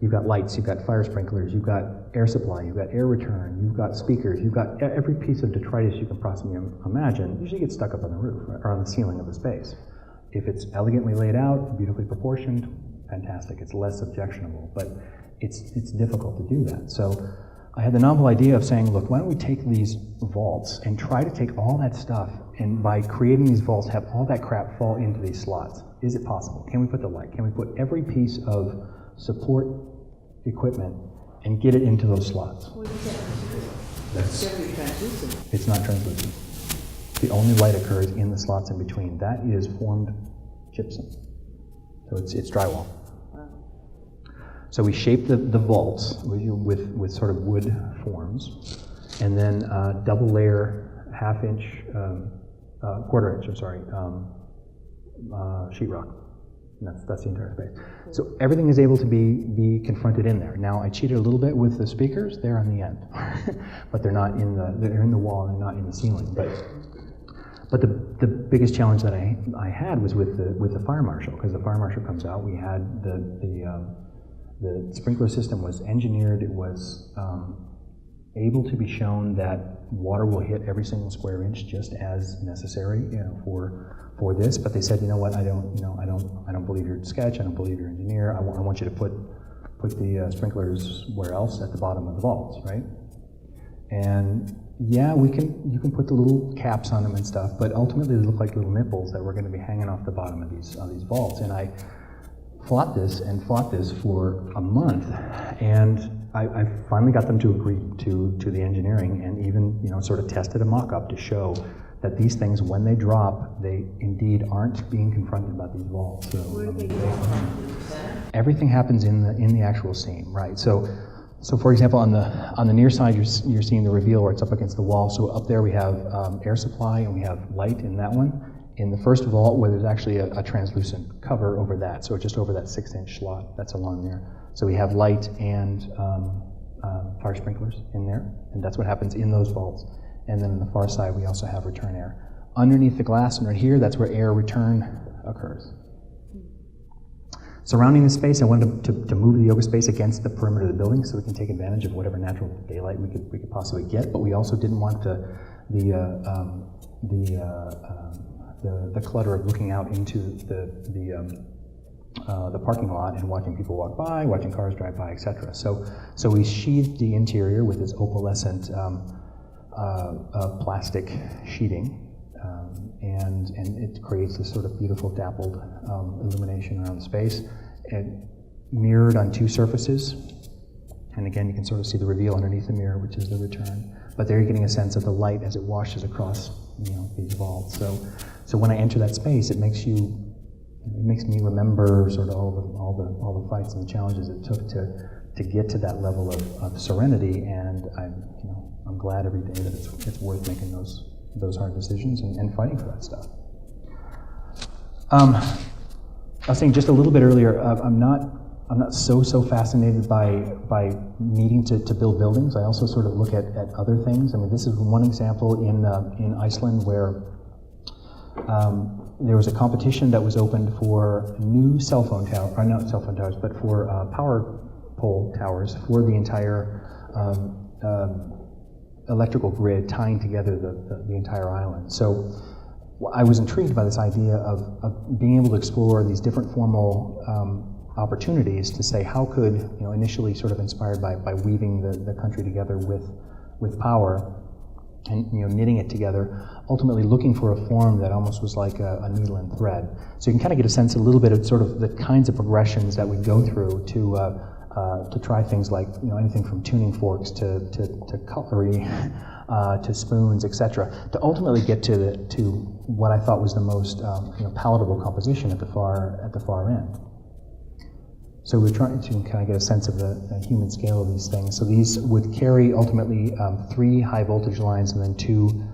You've got lights, you've got fire sprinklers, you've got air supply, you've got air return, you've got speakers, you've got every piece of detritus you can possibly imagine usually gets stuck up on the roof or on the ceiling of the space. If it's elegantly laid out, beautifully proportioned, fantastic. It's less objectionable, but it's difficult to do that. So I had the novel idea of saying, look, why don't we take these vaults and try to take all that stuff, and by creating these vaults, have all that crap fall into these slots. Is it possible? Can we put the light? Can we put every piece of support equipment and get it into those slots? It's gotta be translucent. It's not translucent. The only light occurs in the slots in between. That is formed gypsum. So it's drywall. Wow. So we shape the vaults with sort of wood forms, and then double layer quarter inch sheetrock. And that's the entire space. So everything is able to be confronted in there. Now I cheated a little bit with the speakers. They're on the end, but they're in the wall and not in the ceiling. But the biggest challenge that I had was with the fire marshal, because the fire marshal comes out. We had the sprinkler system was engineered. It was able to be shown that water will hit every single square inch just as necessary, for this. But they said, you know what? I don't believe your sketch. I don't believe your engineer. I want you to put the sprinklers where else? At the bottom of the vaults, right? And yeah, you can put the little caps on them and stuff, but ultimately they look like little nipples that were going to be hanging off the bottom of these vaults. And I fought this for a month, and I finally got them to agree to the engineering, and even sort of tested a mock-up to show that these things, when they drop, they indeed aren't being confronted by these walls. So Where do they go? To the center? everything happens in the actual scene, right? So for example, on the near side, you're seeing the reveal where it's up against the wall. So up there we have air supply and we have light in that one. In the first vault, where there's actually a translucent cover over that, so just over that 6-inch slot that's along there. So we have light and fire sprinklers in there, and that's what happens in those vaults. And then on the far side, we also have return air. Underneath the glass and right here, that's where air return occurs. Surrounding the space, I wanted to move the yoga space against the perimeter of the building so we can take advantage of whatever natural daylight we could possibly get, but we also didn't want the clutter of looking out into the parking lot and watching people walk by, watching cars drive by, etc. So we sheathed the interior with this opalescent plastic sheeting, and it creates this sort of beautiful dappled illumination around the space. And mirrored on two surfaces, and again you can sort of see the reveal underneath the mirror, which is the return. But there you're getting a sense of the light as it washes across these vaults. So when I enter that space, it makes me remember sort of all the fights and the challenges it took to get to that level of serenity, and I'm glad every day that it's worth making those hard decisions and fighting for that stuff. I was saying just a little bit earlier, I'm not so fascinated by needing to build buildings. I also sort of look at other things. I mean, this is one example in Iceland where there was a competition that was opened for new cell phone towers, or not cell phone towers, but for power pole towers for the entire electrical grid tying together the entire island. So I was intrigued by this idea of being able to explore these different formal opportunities to say how could, initially sort of inspired by weaving the country together with power and knitting it together, ultimately looking for a form that almost was like a needle and thread. So you can kind of get a sense a little bit of sort of the kinds of progressions that we go through to try things like anything from tuning forks to cutlery to spoons, etc., to ultimately get to what I thought was the most palatable composition at the far end. So we're trying to kind of get a sense of the human scale of these things. So these would carry ultimately 3 high voltage lines and then 2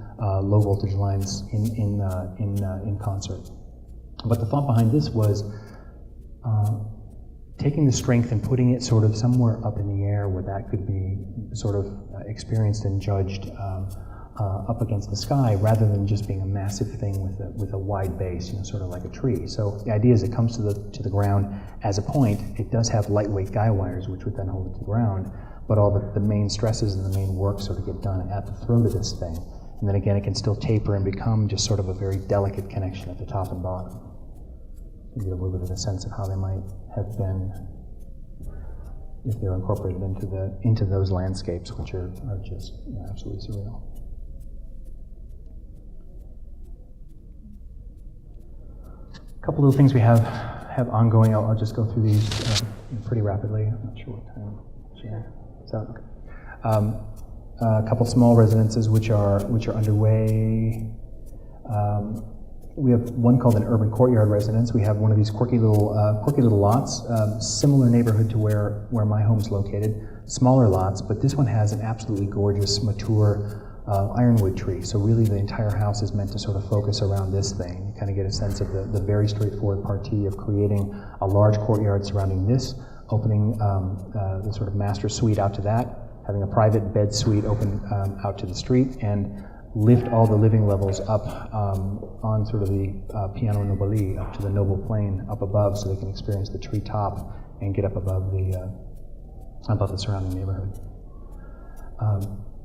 low voltage lines in concert. But the thought behind this was taking the strength and putting it sort of somewhere up in the air where that could be sort of experienced and judged up against the sky, rather than just being a massive thing with a wide base, sort of like a tree. So the idea is it comes to the ground as a point. It does have lightweight guy wires, which would then hold it to the ground, but all the main stresses and the main work sort of get done at the throat of this thing. And then again, it can still taper and become just sort of a very delicate connection at the top and bottom. You get a little bit of a sense of how they might have been if they're incorporated into those landscapes, which are just absolutely surreal. A couple little things we have ongoing. I'll just go through these pretty rapidly. I'm not sure what time. Sure. So, a couple small residences which are underway. We have one called an urban courtyard residence. We have one of these quirky little lots, similar neighborhood to where my home's located. Smaller lots, but this one has an absolutely gorgeous, mature ironwood tree. So really the entire house is meant to sort of focus around this thing. You kind of get a sense of the very straightforward partie of creating a large courtyard surrounding this, opening the sort of master suite out to that, having a private bed suite open out to the street, and lift all the living levels up on sort of the piano nobile, up to the noble plane up above, so they can experience the tree top and get up above the surrounding neighborhood.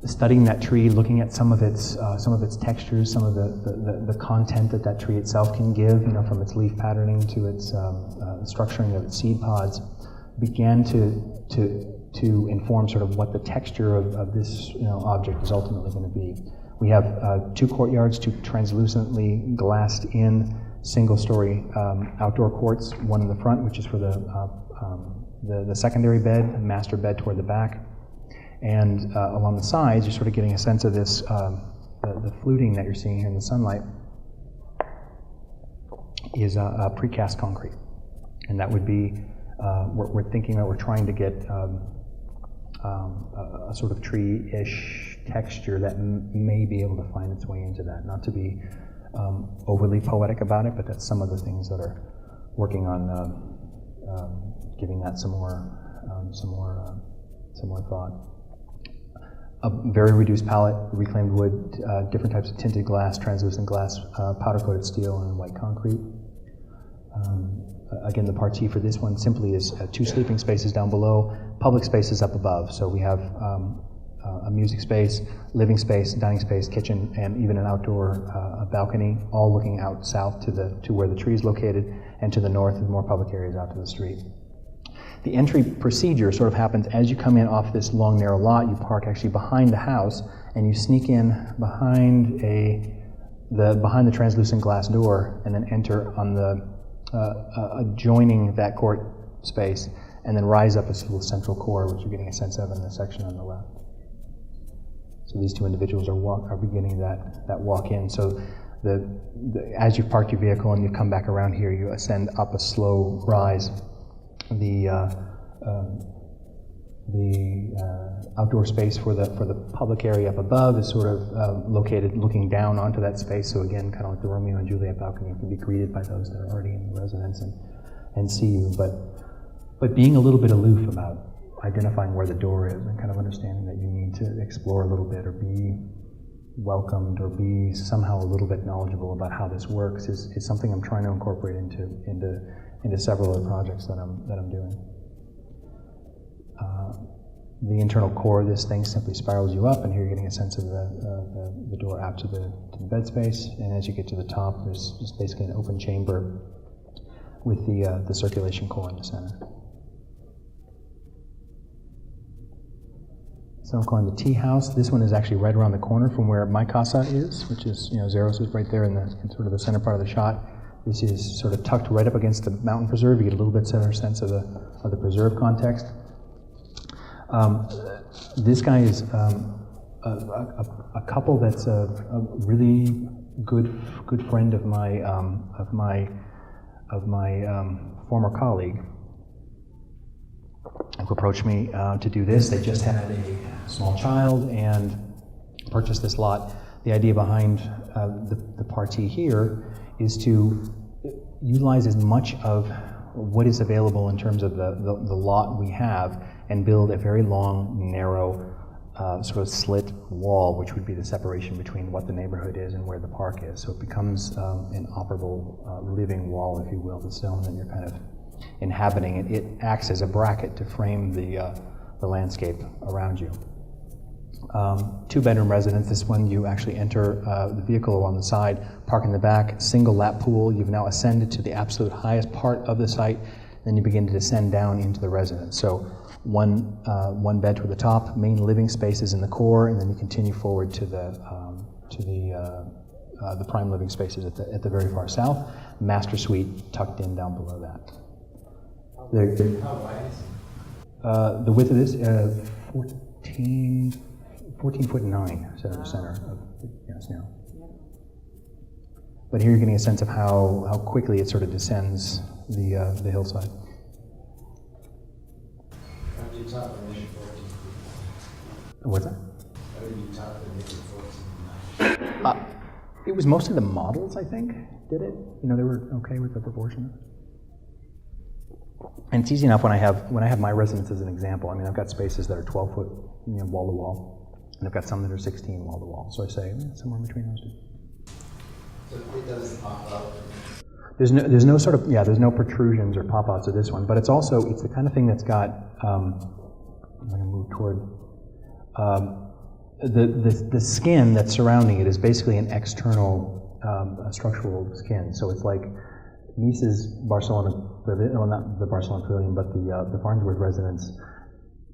Studying that tree, looking at some of its textures, some of the content that tree itself can give, from its leaf patterning to its structuring of its seed pods, began to inform sort of what the texture of this object is ultimately going to be. We have 2 courtyards, 2 translucently glassed-in single-story outdoor courts. One in the front, which is for the the secondary bed, master bed toward the back. And along the sides, you're sort of getting a sense of this, the fluting that you're seeing here in the sunlight is precast concrete. And that would be, we're thinking that we're trying to get a sort of tree-ish texture that may be able to find its way into that. Not to be overly poetic about it, but that's some of the things that are working on giving that some more thought. A very reduced palette, reclaimed wood, different types of tinted glass, translucent glass, powder-coated steel, and white concrete. Again, the partie for this one simply is 2 sleeping spaces down below, public spaces up above. So we have a music space, living space, dining space, kitchen, and even an outdoor balcony, all looking out south to where the tree is located, and to the north with more public areas out to the street. The entry procedure sort of happens as you come in off this long, narrow lot. You park actually behind the house, and you sneak in behind the translucent glass door, and then enter on the adjoining that court space, and then rise up a little central core, which you're getting a sense of in the section on the left. So these 2 individuals are beginning that walk in. So as you've parked your vehicle and you come back around here, you ascend up a slow rise. The outdoor space for the public area up above is sort of located looking down onto that space. So again, kind of like the Romeo and Juliet balcony, you can be greeted by those that are already in the residence and see you. But being a little bit aloof about identifying where the door is and kind of understanding that you need to explore a little bit or be welcomed or be somehow a little bit knowledgeable about how this works is something I'm trying to incorporate into several of the projects that I'm doing. The internal core of this thing simply spirals you up, and here you're getting a sense of the door out to the bed space. And as you get to the top, there's just basically an open chamber with the circulation core in the center. So I'm calling the tea house. This one is actually right around the corner from where my casa is, which is, Zeros is right there in sort of the center part of the shot. This is sort of tucked right up against the mountain preserve. You get a little bit better sense of the preserve context. This guy is a couple that's a really good friend of my former colleague, who approached me to do this. They just had a small child and purchased this lot. The idea behind the partie here is to utilize as much of what is available in terms of the lot we have and build a very long, narrow, sort of slit wall, which would be the separation between what the neighborhood is and where the park is. So it becomes an operable living wall, if you will, the stone that you're kind of inhabiting. It acts as a bracket to frame the landscape around you. 2-bedroom residence. This one you actually enter the vehicle along the side, park in the back, single lap pool. You've now ascended to the absolute highest part of the site, then you begin to descend down into the residence. So one bed toward the top, main living spaces in the core, and then you continue forward to the prime living spaces at the very far south. Master suite tucked in down below that. How wide is it? The width of this 14'9" center of now. But here you're getting a sense of how quickly it sort of descends the hillside. How did you top the initial 14? What's that? How did you top the initial 14? It was mostly the models, I think, did it. They were okay with the proportion. And it's easy enough when I have my residence as an example. I mean, I've got spaces that are 12 foot, wall to wall, and I've got some that are 16 wall to wall. So I say somewhere between those two. So it doesn't pop out? There's no sort of, there's no protrusions or pop-outs of this one, but it's the kind of thing that's got, I'm going to move toward, the skin that's surrounding it is basically an external structural skin. So it's like Mises Barcelona Pavilion, well, not the Barcelona Pavilion, but the Farnsworth residence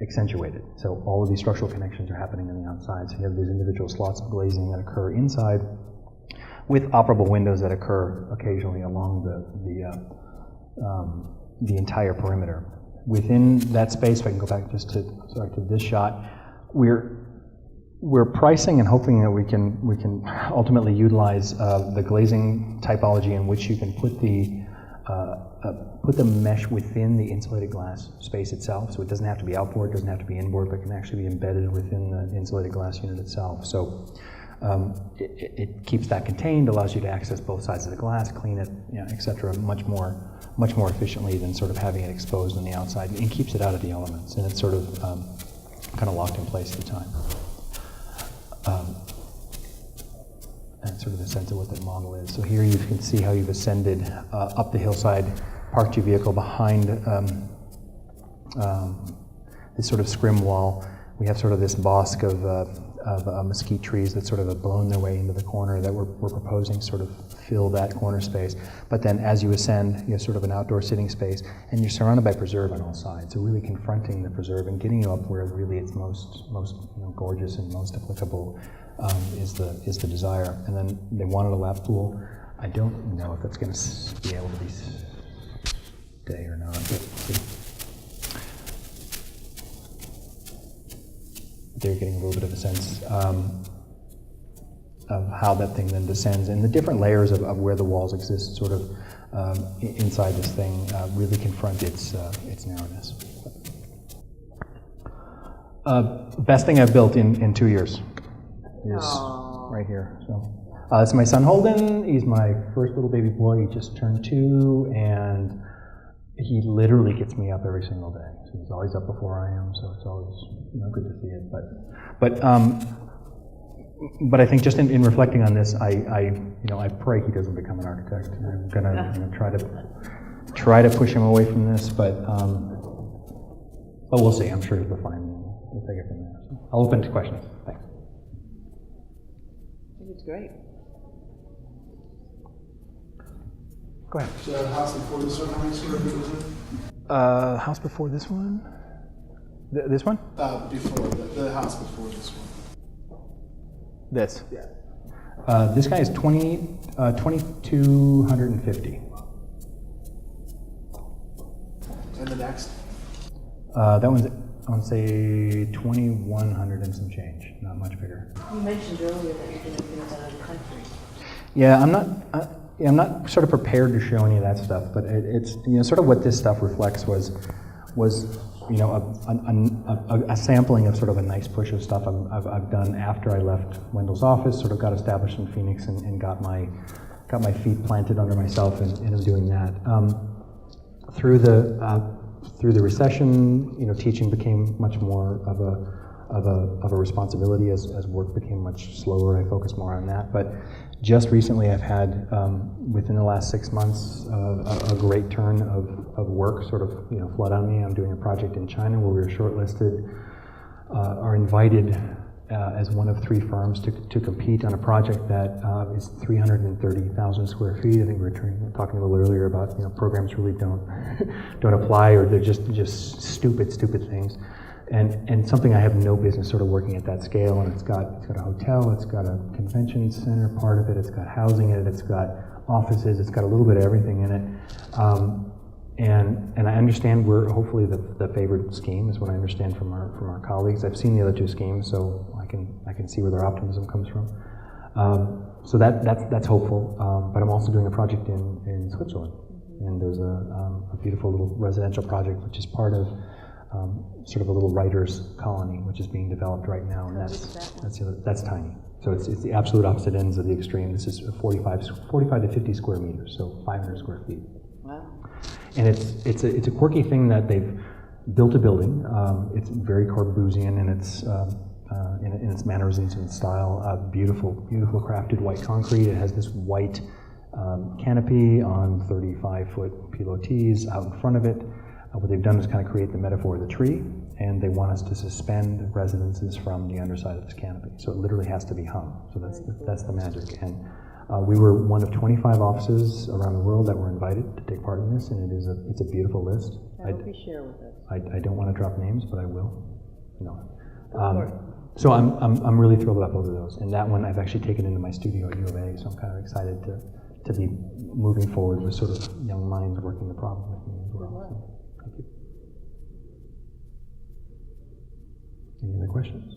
accentuated. So all of these structural connections are happening on the outside. So you have these individual slots of glazing that occur inside, with operable windows that occur occasionally along the entire perimeter. within that space, if I can go back just to this shot, we're pricing and hoping that we can ultimately utilize the glazing typology in which you can put the mesh within the insulated glass space itself. So it doesn't have to be outboard, doesn't have to be inboard, but can actually be embedded within the insulated glass unit itself. So it keeps that contained, allows you to access both sides of the glass, clean it, et cetera, much more efficiently than sort of having it exposed on the outside, and keeps it out of the elements, and it's sort of kind of locked in place at the time. That's sort of the sense of what that model is. So here you can see how you've ascended up the hillside, parked your vehicle behind this sort of scrim wall. We have sort of this bosque of mesquite trees that sort of have blown their way into the corner that we're proposing sort of fill that corner space. But then as you ascend, you have sort of an outdoor sitting space, and you're surrounded by preserve on all sides. So really confronting the preserve and getting you up where really it's most gorgeous and most applicable is the desire. And then they wanted a lap pool. I don't know if that's going to be able to be stay or not. But they're getting a little bit of a sense of how that thing then descends, and the different layers of where the walls exist sort of inside this thing really confront its narrowness. Best thing I've built in 2 years is right here. So it's my son Holden. He's my first little baby boy. He just turned 2, and he literally gets me up every single day. So he's always up before I am. So it's always good to see it. But I think just in reflecting on this, I pray he doesn't become an architect. I'm gonna try to push him away from this, but we'll see. I'm sure he'll be fine. We'll take it from there. So I'll open to questions. Thanks. I think it's great. Go ahead. So the house before this one, how many square feet was it? House before this one? This one? Before, the house before this one. This? Yeah. This guy is 2,250. And the next? That one's, I want to say 2,100 and some change, not much bigger. You mentioned earlier that you're doing things out of the country. Yeah, I'm not sort of prepared to show any of that stuff, but it's sort of what this stuff reflects was a sampling of sort of a nice push of stuff I've done after I left Wendell's office, sort of got established in Phoenix and got my feet planted under myself and am doing that. Through the recession, teaching became much more of a responsibility as work became much slower. I focused more on that, but just recently I've had, within the last 6 months, a great turn of work sort of flood on me. I'm doing a project in China where we were shortlisted, are invited as one of 3 firms to compete on a project that is 330,000 square feet. I think we were talking a little earlier about programs really don't apply, or they're just stupid things. And something I have no business sort of working at that scale, and it's got a hotel, it's got a convention center part of it, it's got housing in it, it's got offices, it's got a little bit of everything in it. And I understand we're hopefully the favored scheme is what I understand from our colleagues. I've seen the other 2 schemes, so I can see where their optimism comes from. So that's hopeful. But I'm also doing a project in Switzerland, and there's a beautiful little residential project which is part of sort of a little writers' colony, which is being developed right now, and that's tiny. So it's the absolute opposite ends of the extreme. This is 45 to 50 square meters, so 500 square feet. Wow. And it's a quirky thing that they've built a building. It's very Corbusian in its mannerisms and style. Beautiful crafted white concrete. It has this white canopy on 35-foot pilotis out in front of it. What they've done is kind of create the metaphor of the tree, and they want us to suspend residences from the underside of this canopy. So it literally has to be hung. So that's the magic. And we were one of 25 offices around the world that were invited to take part in this, and it's a beautiful list. I hope you share with us. I don't want to drop names, but I will. So I'm really thrilled about both of those, and that one I've actually taken into my studio at U of A. So I'm kind of excited to be moving forward with sort of young minds working the problem with me as well. So, thank you. Any other questions?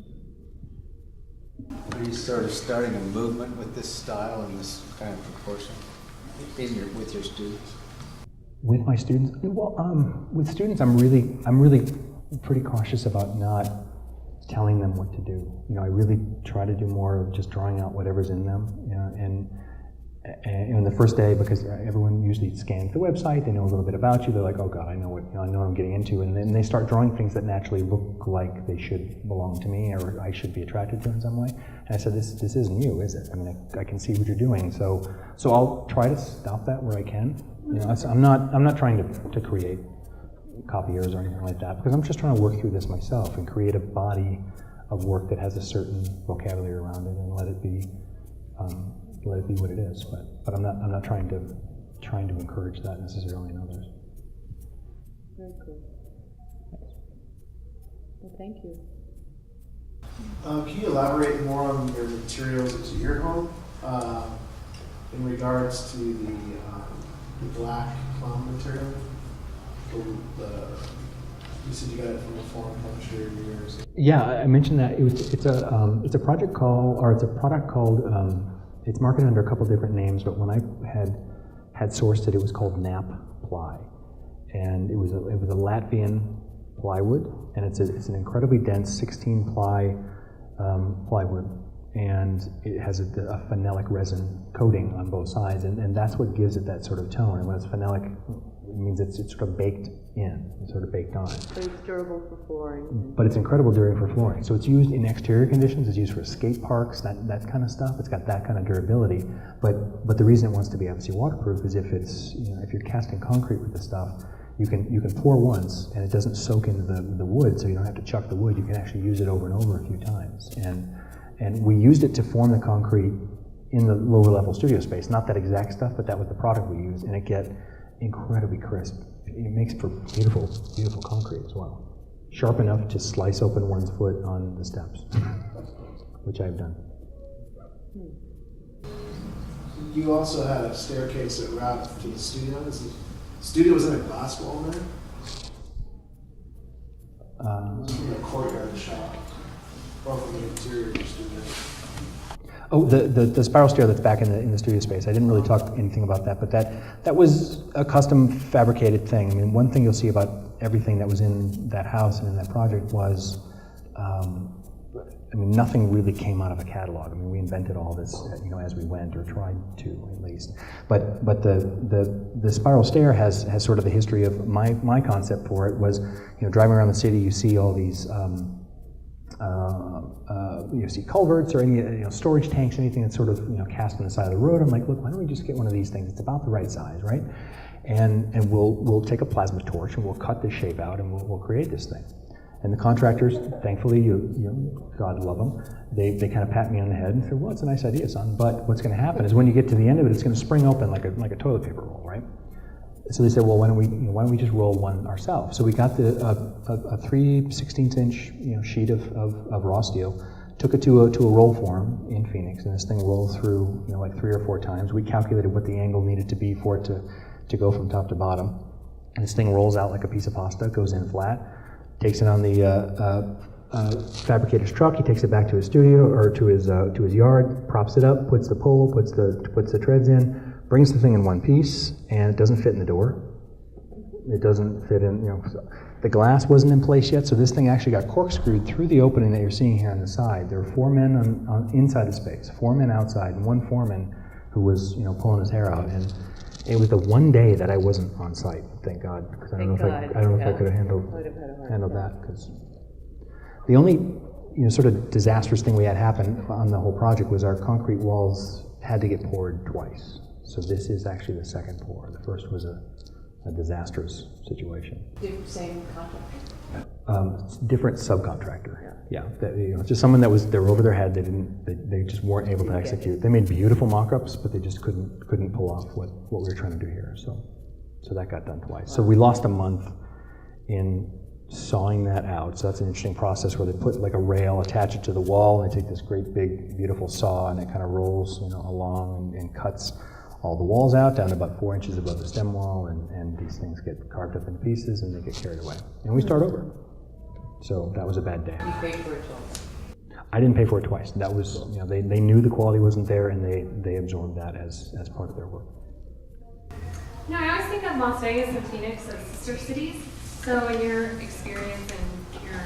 Are you sort of starting a movement with this style and this kind of proportion with your students? With my students, well, with students, I'm really pretty cautious about not telling them what to do. You know, I really try to do more of just drawing out whatever's in them. You know, and the first day, because everyone usually scans the website, they know a little bit about you. They're like, oh God, I know what I'm getting into, and then they start drawing things that naturally look like they should belong to me, or I should be attracted to in some way. And I said, this isn't you, is it? I mean, I can see what you're doing, so I'll try to stop that where I can. You know, I'm not trying to create copiers or anything like that, because I'm just trying to work through this myself and create a body of work that has a certain vocabulary around it, and let it be what it is. But I'm not trying to encourage that necessarily in others. Very cool. Well, thank you. Can you elaborate more on your materials at your home in regards to the black clown material? You said you got it from a foreign publisher of yours. Yeah, I mentioned that it's a product called. It's marketed under a couple different names, but when I had sourced it, it was called Nap Ply, and it was a Latvian plywood, and it's an incredibly dense 16 ply plywood, and it has a phenolic resin coating on both sides, and that's what gives it that sort of tone. And when it's phenolic, it means it's sort of baked in, it's sort of baked on. So it's durable for flooring. But it's incredible during for flooring. So it's used in exterior conditions, it's used for skate parks, that kind of stuff. It's got that kind of durability. But the reason it wants to be obviously waterproof is if you're casting concrete with the stuff, you can pour once and it doesn't soak into the wood, so you don't have to chuck the wood. You can actually use it over and over a few times. And we used it to form the concrete in the lower level studio space. Not that exact stuff, but that was the product we used, and it get incredibly crisp. It makes for beautiful, beautiful concrete as well. Sharp enough to slice open one's foot on the steps, which I've done. You also had a staircase that routed to the studio. The studio was in a glass wall there? It was from the courtyard shop, or from the interior of the studio. Oh, the spiral stair that's back in the studio space. I didn't really talk anything about that, but that was a custom fabricated thing. I mean, one thing you'll see about everything that was in that house and in that project was, nothing really came out of a catalog. I mean, we invented all this, as we went, or tried to at least. But the spiral stair has sort of the history of my concept for it was, driving around the city, you see all these. You see culverts or any storage tanks, anything that's sort of cast on the side of the road. I'm like, look, why don't we just get one of these things? It's about the right size, right? And we'll take a plasma torch and we'll cut this shape out and we'll create this thing. And the contractors, thankfully, God love them, they kind of pat me on the head and say, well, it's a nice idea, son. But what's going to happen is when you get to the end of it, it's going to spring open like a toilet paper roll, right? So they said, well, why don't we just roll one ourselves? So we got a 3/16" sheet of raw steel, took it to a roll form in Phoenix, and this thing rolled through like 3 or 4 times. We calculated what the angle needed to be for it to go from top to bottom, and this thing rolls out like a piece of pasta, goes in flat, takes it on the fabricator's truck. He takes it back to his studio or to his yard, props it up, puts the pole, puts the treads in. Brings the thing in one piece, and it doesn't fit in the door. It doesn't fit in, the glass wasn't in place yet, so this thing actually got corkscrewed through the opening that you're seeing here on the side. There were 4 men on inside the space, 4 men outside, and 1 foreman who was, pulling his hair out. And it was the one day that I wasn't on site, thank God, because I don't know if I could have handled that. Because the only, sort of disastrous thing we had happen on the whole project was our concrete walls had to get poured twice. So this is actually the second pour. The first was a disastrous situation. Same contractor? Different subcontractor. Yeah. Just someone that they were over their head. They just weren't able to execute. They made beautiful mock-ups, but they just couldn't pull off what we were trying to do here. So that got done twice. So we lost a month in sawing that out. So that's an interesting process where they put like a rail, attach it to the wall, and they take this great big beautiful saw, and it kind of rolls along and cuts all the walls out down to about 4 inches above the stem wall, and these things get carved up into pieces and they get carried away. And we start over. So that was a bad day. You paid for it twice. I didn't pay for it twice. That was, they knew the quality wasn't there, and they absorbed that as part of their work. I always think of Las Vegas and Phoenix as sister cities. So in your experience and your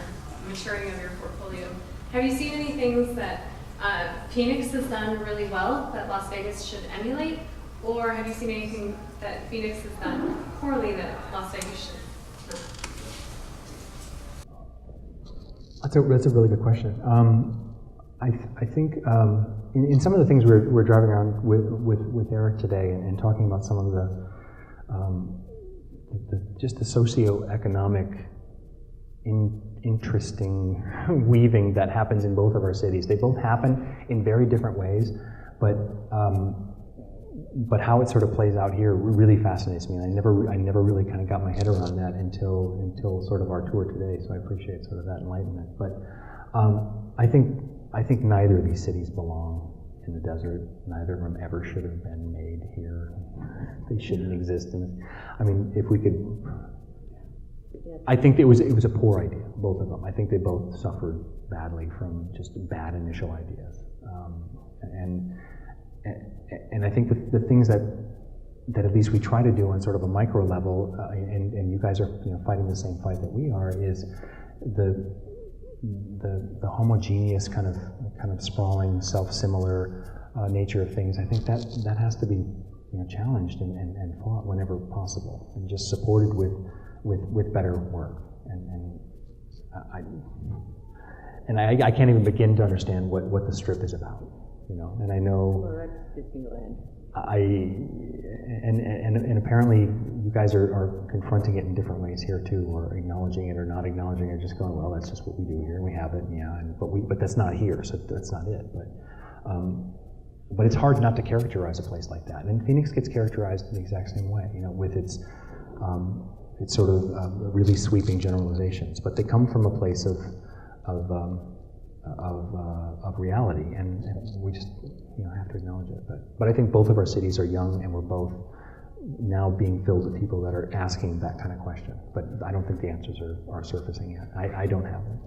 maturing of your portfolio, have you seen any things that Phoenix has done really well that Las Vegas should emulate? Or have you seen anything that Phoenix has done poorly that Las Vegas should not? That's a really good question. I think in some of the things we're driving around with Eric today and talking about some of the just the socioeconomic interesting weaving that happens in both of our cities. They both happen in very different ways, but how it sort of plays out here really fascinates me. And I never really kind of got my head around that until sort of our tour today. So I appreciate sort of that enlightenment. But I think neither of these cities belong in the desert. Neither of them ever should have been made here. They shouldn't exist. I mean, if we could, I think it was a poor idea, both of them. I think they both suffered badly from just bad initial ideas, and I think the things that at least we try to do on sort of a micro level, and you guys are fighting the same fight that we are, is the homogeneous kind of sprawling, self-similar nature of things. I think that has to be challenged and fought whenever possible, and just supported with better work. And I can't even begin to understand what the Strip is about. And I know. Well, that's Disneyland. And apparently you guys are confronting it in different ways here too, or acknowledging it or not acknowledging it, just going, well, that's just what we do here, and we have it, but that's not here, so that's not it. But it's hard not to characterize a place like that, and Phoenix gets characterized in the exact same way, with its sort of really sweeping generalizations, but they come from a place of reality, and we just have to acknowledge it. But I think both of our cities are young, and we're both now being filled with people that are asking that kind of question. But I don't think the answers are surfacing yet. I don't have them.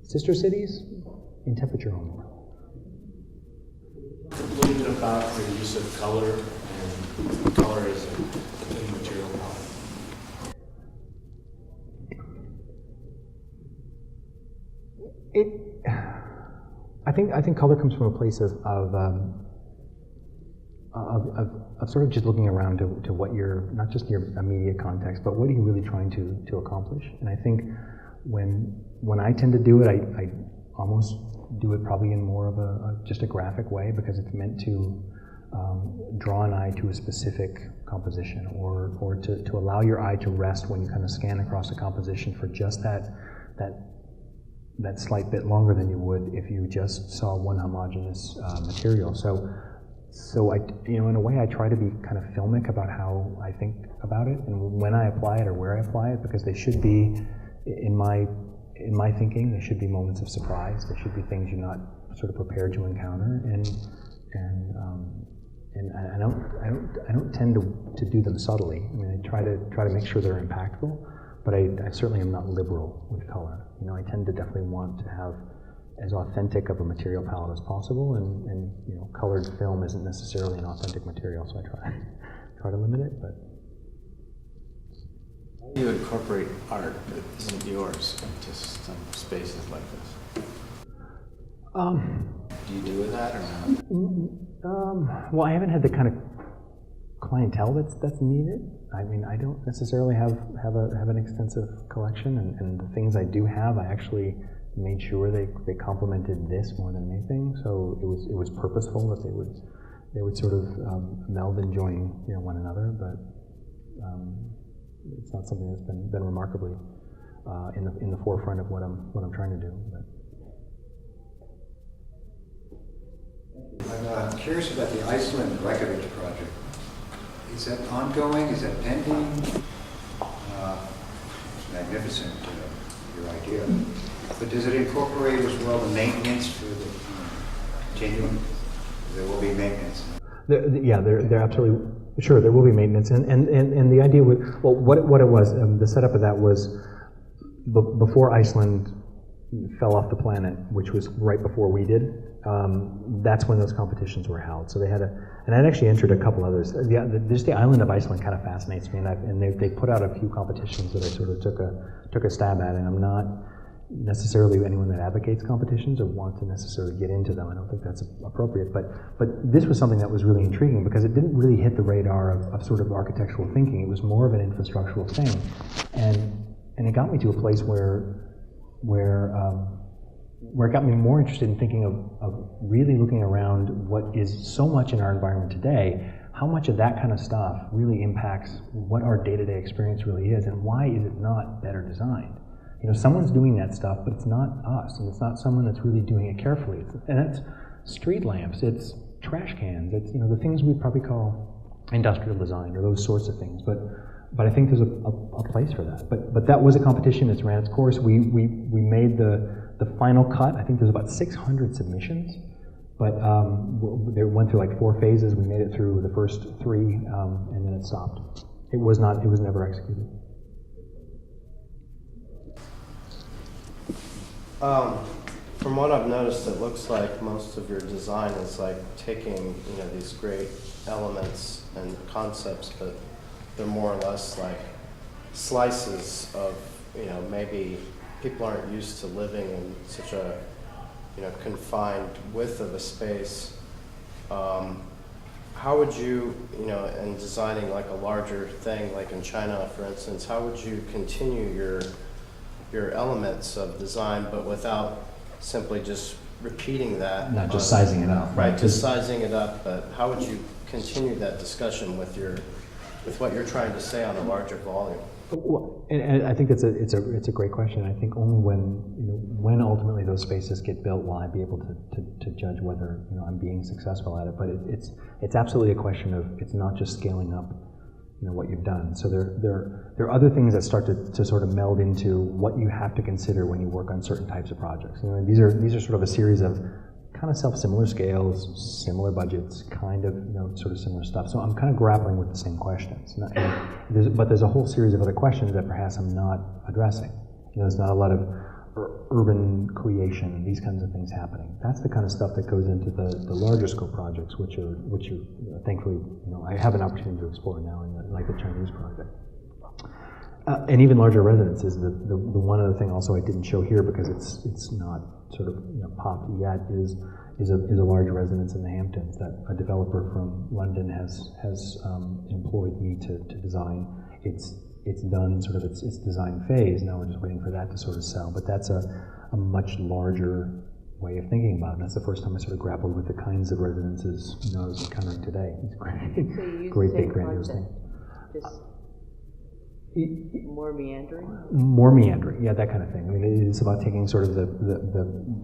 Sister cities in temperature only. A little bit about the use of color and color as a material product. I think color comes from a place of sort of just looking around to what you're, not just your immediate context, but what are you really trying to accomplish. And I think when I tend to do it, I almost do it probably in more of just a graphic way, because it's meant to draw an eye to a specific composition, or to allow your eye to rest when you kind of scan across a composition for just that slight bit longer than you would if you just saw one homogeneous material. So I, in a way, I try to be kind of filmic about how I think about it and when I apply it or where I apply it, because they should be, in my thinking, they should be moments of surprise. They should be things you're not sort of prepared to encounter, and I don't tend to do them subtly. I mean, I try to make sure they're impactful, but I certainly am not liberal with color. I tend to definitely want to have as authentic of a material palette as possible, and colored film isn't necessarily an authentic material, so I try to limit it. But how do you incorporate art that isn't yours into some spaces like this? Do you do that or not? Well, I haven't had the kind of clientele that's needed. I mean, I don't necessarily have an extensive collection, and the things I do have, I actually made sure they complemented this more than anything. So it was purposeful that they would sort of meld and join one another. But it's not something that's been remarkably in the forefront of what I'm trying to do. But. I'm curious about the Iceland Reykjavik project. Is that ongoing? Is that pending? It's magnificent, your idea. But does it incorporate as well the maintenance for the continuum? There will be maintenance. They're absolutely. Sure, there will be maintenance, and the idea with, well, what it was, the setup of that was before Iceland fell off the planet, which was right before we did. That's when those competitions were held. So they had and I'd actually entered a couple others. Just the island of Iceland kind of fascinates me, and they put out a few competitions that I sort of took a stab at, and I'm not necessarily anyone that advocates competitions or want to necessarily get into them. I don't think that's appropriate, but this was something that was really intriguing because it didn't really hit the radar of sort of architectural thinking. It was more of an infrastructural thing, and it got me to a place where it got me more interested in thinking of really looking around what is so much in our environment today, how much of that kind of stuff really impacts what our day-to-day experience really is, and why is it not better designed? You know, someone's doing that stuff, but it's not us, and it's not someone that's really doing it carefully. And that's street lamps, it's trash cans, it's, you know, the things we'd probably call industrial design or those sorts of things. But I think there's a place for that. But that was a competition. It's ran its course. We made the final cut. I think there's about 600 submissions, but they went through like 4 phases. We made it through the first 3, and then it stopped. It was never executed. From what I've noticed, it looks like most of your design is like taking, you know, these great elements and concepts, but they're more or less like slices of, you know, maybe people aren't used to living in such a, you know, confined width of a space. How would you, you know, in designing like a larger thing, like in China, for instance, how would you continue your elements of design, but without simply just repeating that? Not just sizing it up. Right, just sizing it up, but how would you continue that discussion with what you're trying to say on a larger volume? Well, and I think it's a great question. I think only when ultimately those spaces get built will I be able to judge whether, you know, I'm being successful at it. But it's absolutely a question of, it's not just scaling up, you know, what you've done. So there are other things that start to sort of meld into what you have to consider when you work on certain types of projects. You know, these are sort of a series of kind of self-similar scales, similar budgets, kind of, you know, sort of similar stuff. So I'm kind of grappling with the same questions. But there's a whole series of other questions that perhaps I'm not addressing. You know, there's not a lot of urban creation, these kinds of things happening. That's the kind of stuff that goes into the larger scope projects, which are you know, thankfully, you know, I have an opportunity to explore now in like the Chinese project. And even larger residences. The one other thing also I didn't show here because it's not sort of, you know, popped yet is a large residence in the Hamptons that a developer from London has employed me to design. It's done sort of its design phase. Now we're just waiting for that to sort of sell. But that's a much larger way of thinking about it. And that's the first time I sort of grappled with the kinds of residences, you know, I was encountering today. It's great big grandiose thing. Just more meandering? More meandering, yeah, that kind of thing. I mean, it's about taking sort of the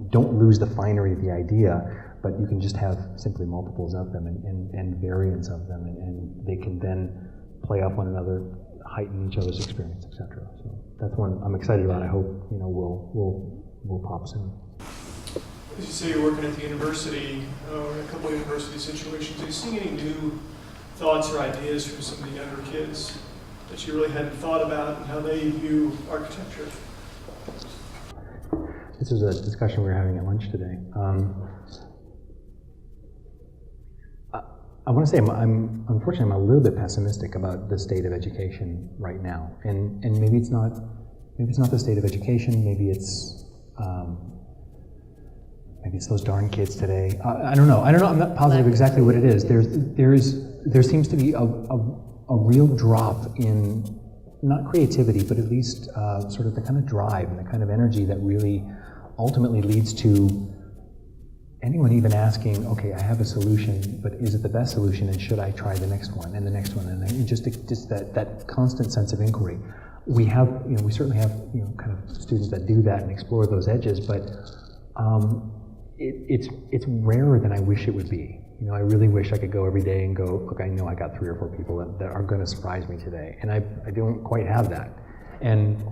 don't lose the finery of the idea, but you can just have simply multiples of them and variants of them, and they can then play off one another, heighten each other's experience, etc. So that's one I'm excited about. I hope, you know, will pop soon. As you say, you're working at the university, or in a couple of university situations. Are you seeing any new thoughts or ideas from some of the younger kids that you really hadn't thought about and how they view architecture? This was a discussion we were having at lunch today. I want to say unfortunately I'm a little bit pessimistic about the state of education right now, and maybe it's not the state of education. Maybe it's those darn kids today. I don't know. I'm not positive exactly what it is. There seems to be a real drop in, not creativity, but at least sort of the kind of drive and the kind of energy that really ultimately leads to anyone even asking, okay, I have a solution, but is it the best solution, and should I try the next one and the next one, and just that constant sense of inquiry. We certainly have, you know, kind of students that do that and explore those edges, but it's rarer than I wish it would be. You know, I really wish I could go every day and go, look, I know I got 3 or 4 people that are going to surprise me today, and I don't quite have that, and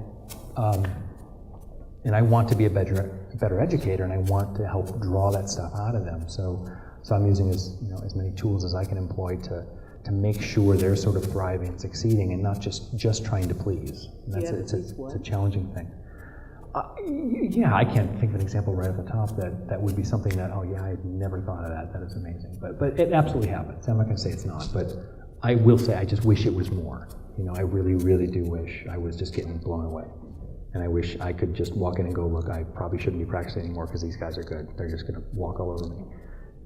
I want to be a better educator, and I want to help draw that stuff out of them. So I'm using as many tools as I can employ to make sure they're sort of thriving and succeeding and not just trying to please. And that's it's a challenging thing. Yeah, I can't think of an example right at the top that would be something that, oh yeah, I had never thought of that. That is amazing. But it absolutely happens. I'm not going to say it's not, but I will say I just wish it was more. You know, I really, really do wish I was just getting blown away. And I wish I could just walk in and go, look, I probably shouldn't be practicing anymore because these guys are good. They're just going to walk all over me.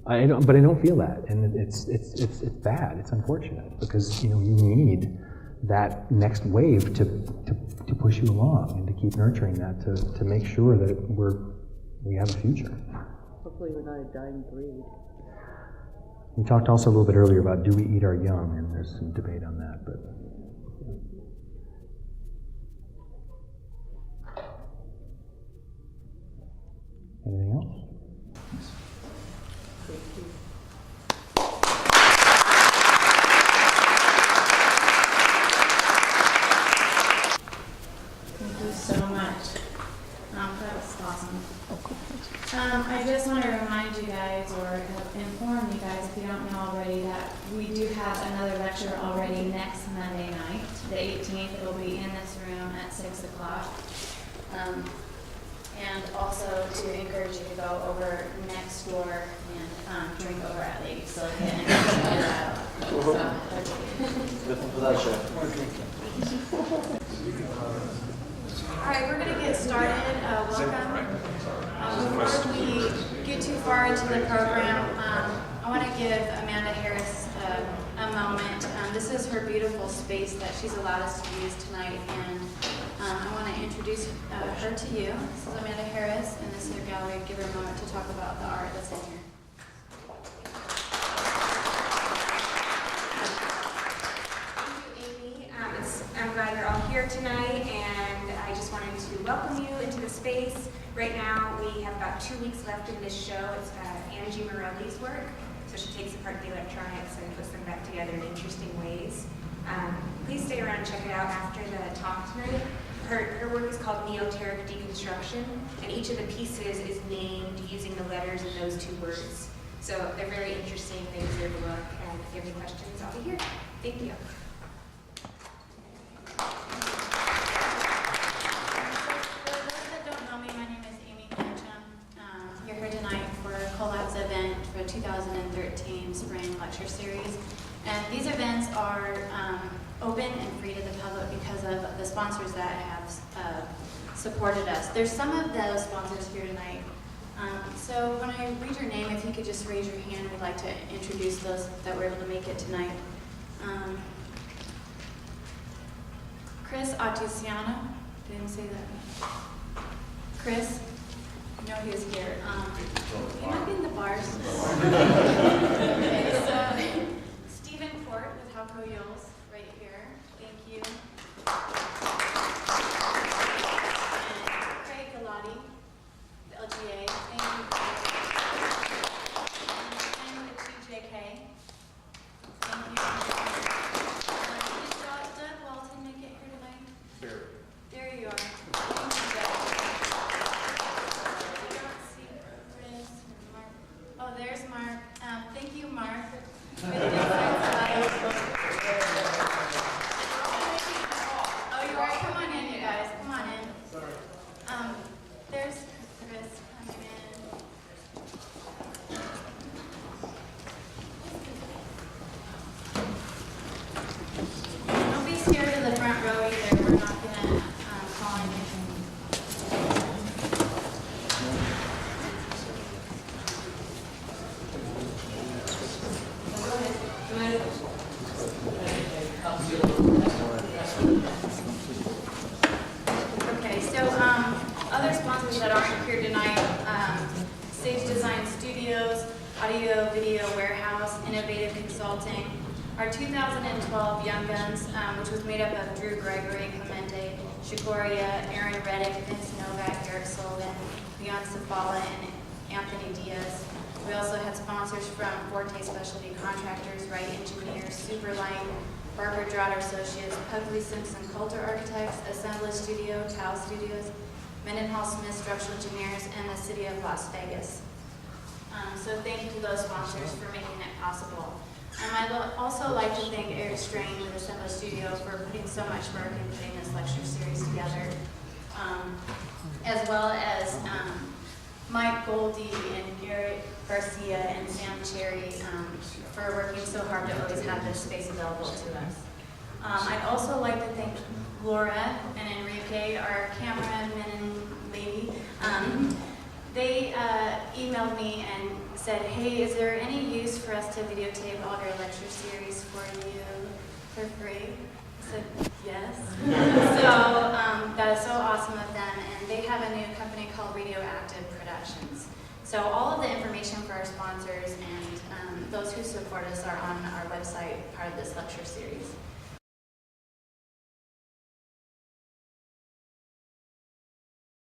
But I don't feel that, and it's bad. It's unfortunate because you need that next wave to push you along and to keep nurturing that to make sure that we have a future. Hopefully we're not a dying breed. We talked also a little bit earlier about do we eat our young, and there's some debate on that, but. Anything else? Thank you so much. That was awesome. I just want to remind you guys, or inform you guys, if you don't know already, that we do have another lecture already next Monday night, the 18th. It will be in this room at 6 o'clock. And also to encourage you to go over next door and drink over at Lady Sylvia and All right, we're going to get started. Welcome. Before we get too far into the program, I want to give Amanda Harris a moment. This is her beautiful space that she's allowed us to use tonight, and I want to introduce her to you. This is Amanda Harris, and this is her gallery. Give her a moment to talk about the art that's in here. Thank you, Amy. I'm glad you're all here tonight, and I just wanted to welcome you into the space. Right now, we have about 2 weeks left in this show. It's Angie Morelli's work. So she takes apart the electronics and puts them back together in interesting ways. Please stay around and check it out after the talk tonight. Her work is called Neoteric Deconstruction, and each of the pieces is named using the letters in those two words. So they're very interesting. They deserve a look. And if you have any questions, I'll be here. Thank you. You're here tonight for CoLab's event for 2013 Spring Lecture Series. And these events are open and free to the public because of the sponsors that have supported us. There's some of those sponsors here tonight. So when I read your name, if you could just raise your hand, we'd like to introduce those that were able to make it tonight. Chris Atusiano, didn't say that. Chris? No, he was here. He might be in the bars. Okay, so Stephen Fort with Halco Yoles, right here. Thank you. And Craig Galati, the LGA. Thank you, Craig. And the TJK. Thank you. Did Doug Walton make it here tonight? There you are. Thank you, Doug. Oh, there's Mark. Thank you, Mark. Oh, you are? Come on in, you guys. Come on in. There's Chris coming in. Don't be scared of the front row either. We're not going to call anything. Okay, so other sponsors that aren't here tonight, Sage Design Studios, Audio Video Warehouse, Innovative Consulting, our 2012 Young Guns, which was made up of Drew Gregory, Clemente, Shikoria, Aaron Reddick, Vince Novak, Eric Sullivan, Leon Safala, and Anthony Diaz. We also had sponsors from Forte Specialty Contractors, Wright Engineers, Superline, Barber Drotter Associates, Pugley Simpson Coulter Architects, Assembly Studio, Tao Studios, Mendenhall Smith Structural Engineers, and the City of Las Vegas. So thank you to those sponsors for making it possible. I'd also like to thank Eric Strain with the Sembo Studio for putting so much work in putting this lecture series together, as well as Mike Goldie and Garrett Garcia and Sam Cherry for working so hard to always have this space available to us. I'd also like to thank Laura and Enrique, our cameraman and lady. They emailed me and said, hey, is there any use for us to videotape all your lecture series for you for free? I said, yes. So that is so awesome of them, and they have a new company called Radioactive Productions. So all of the information for our sponsors and those who support us are on our website, part of this lecture series.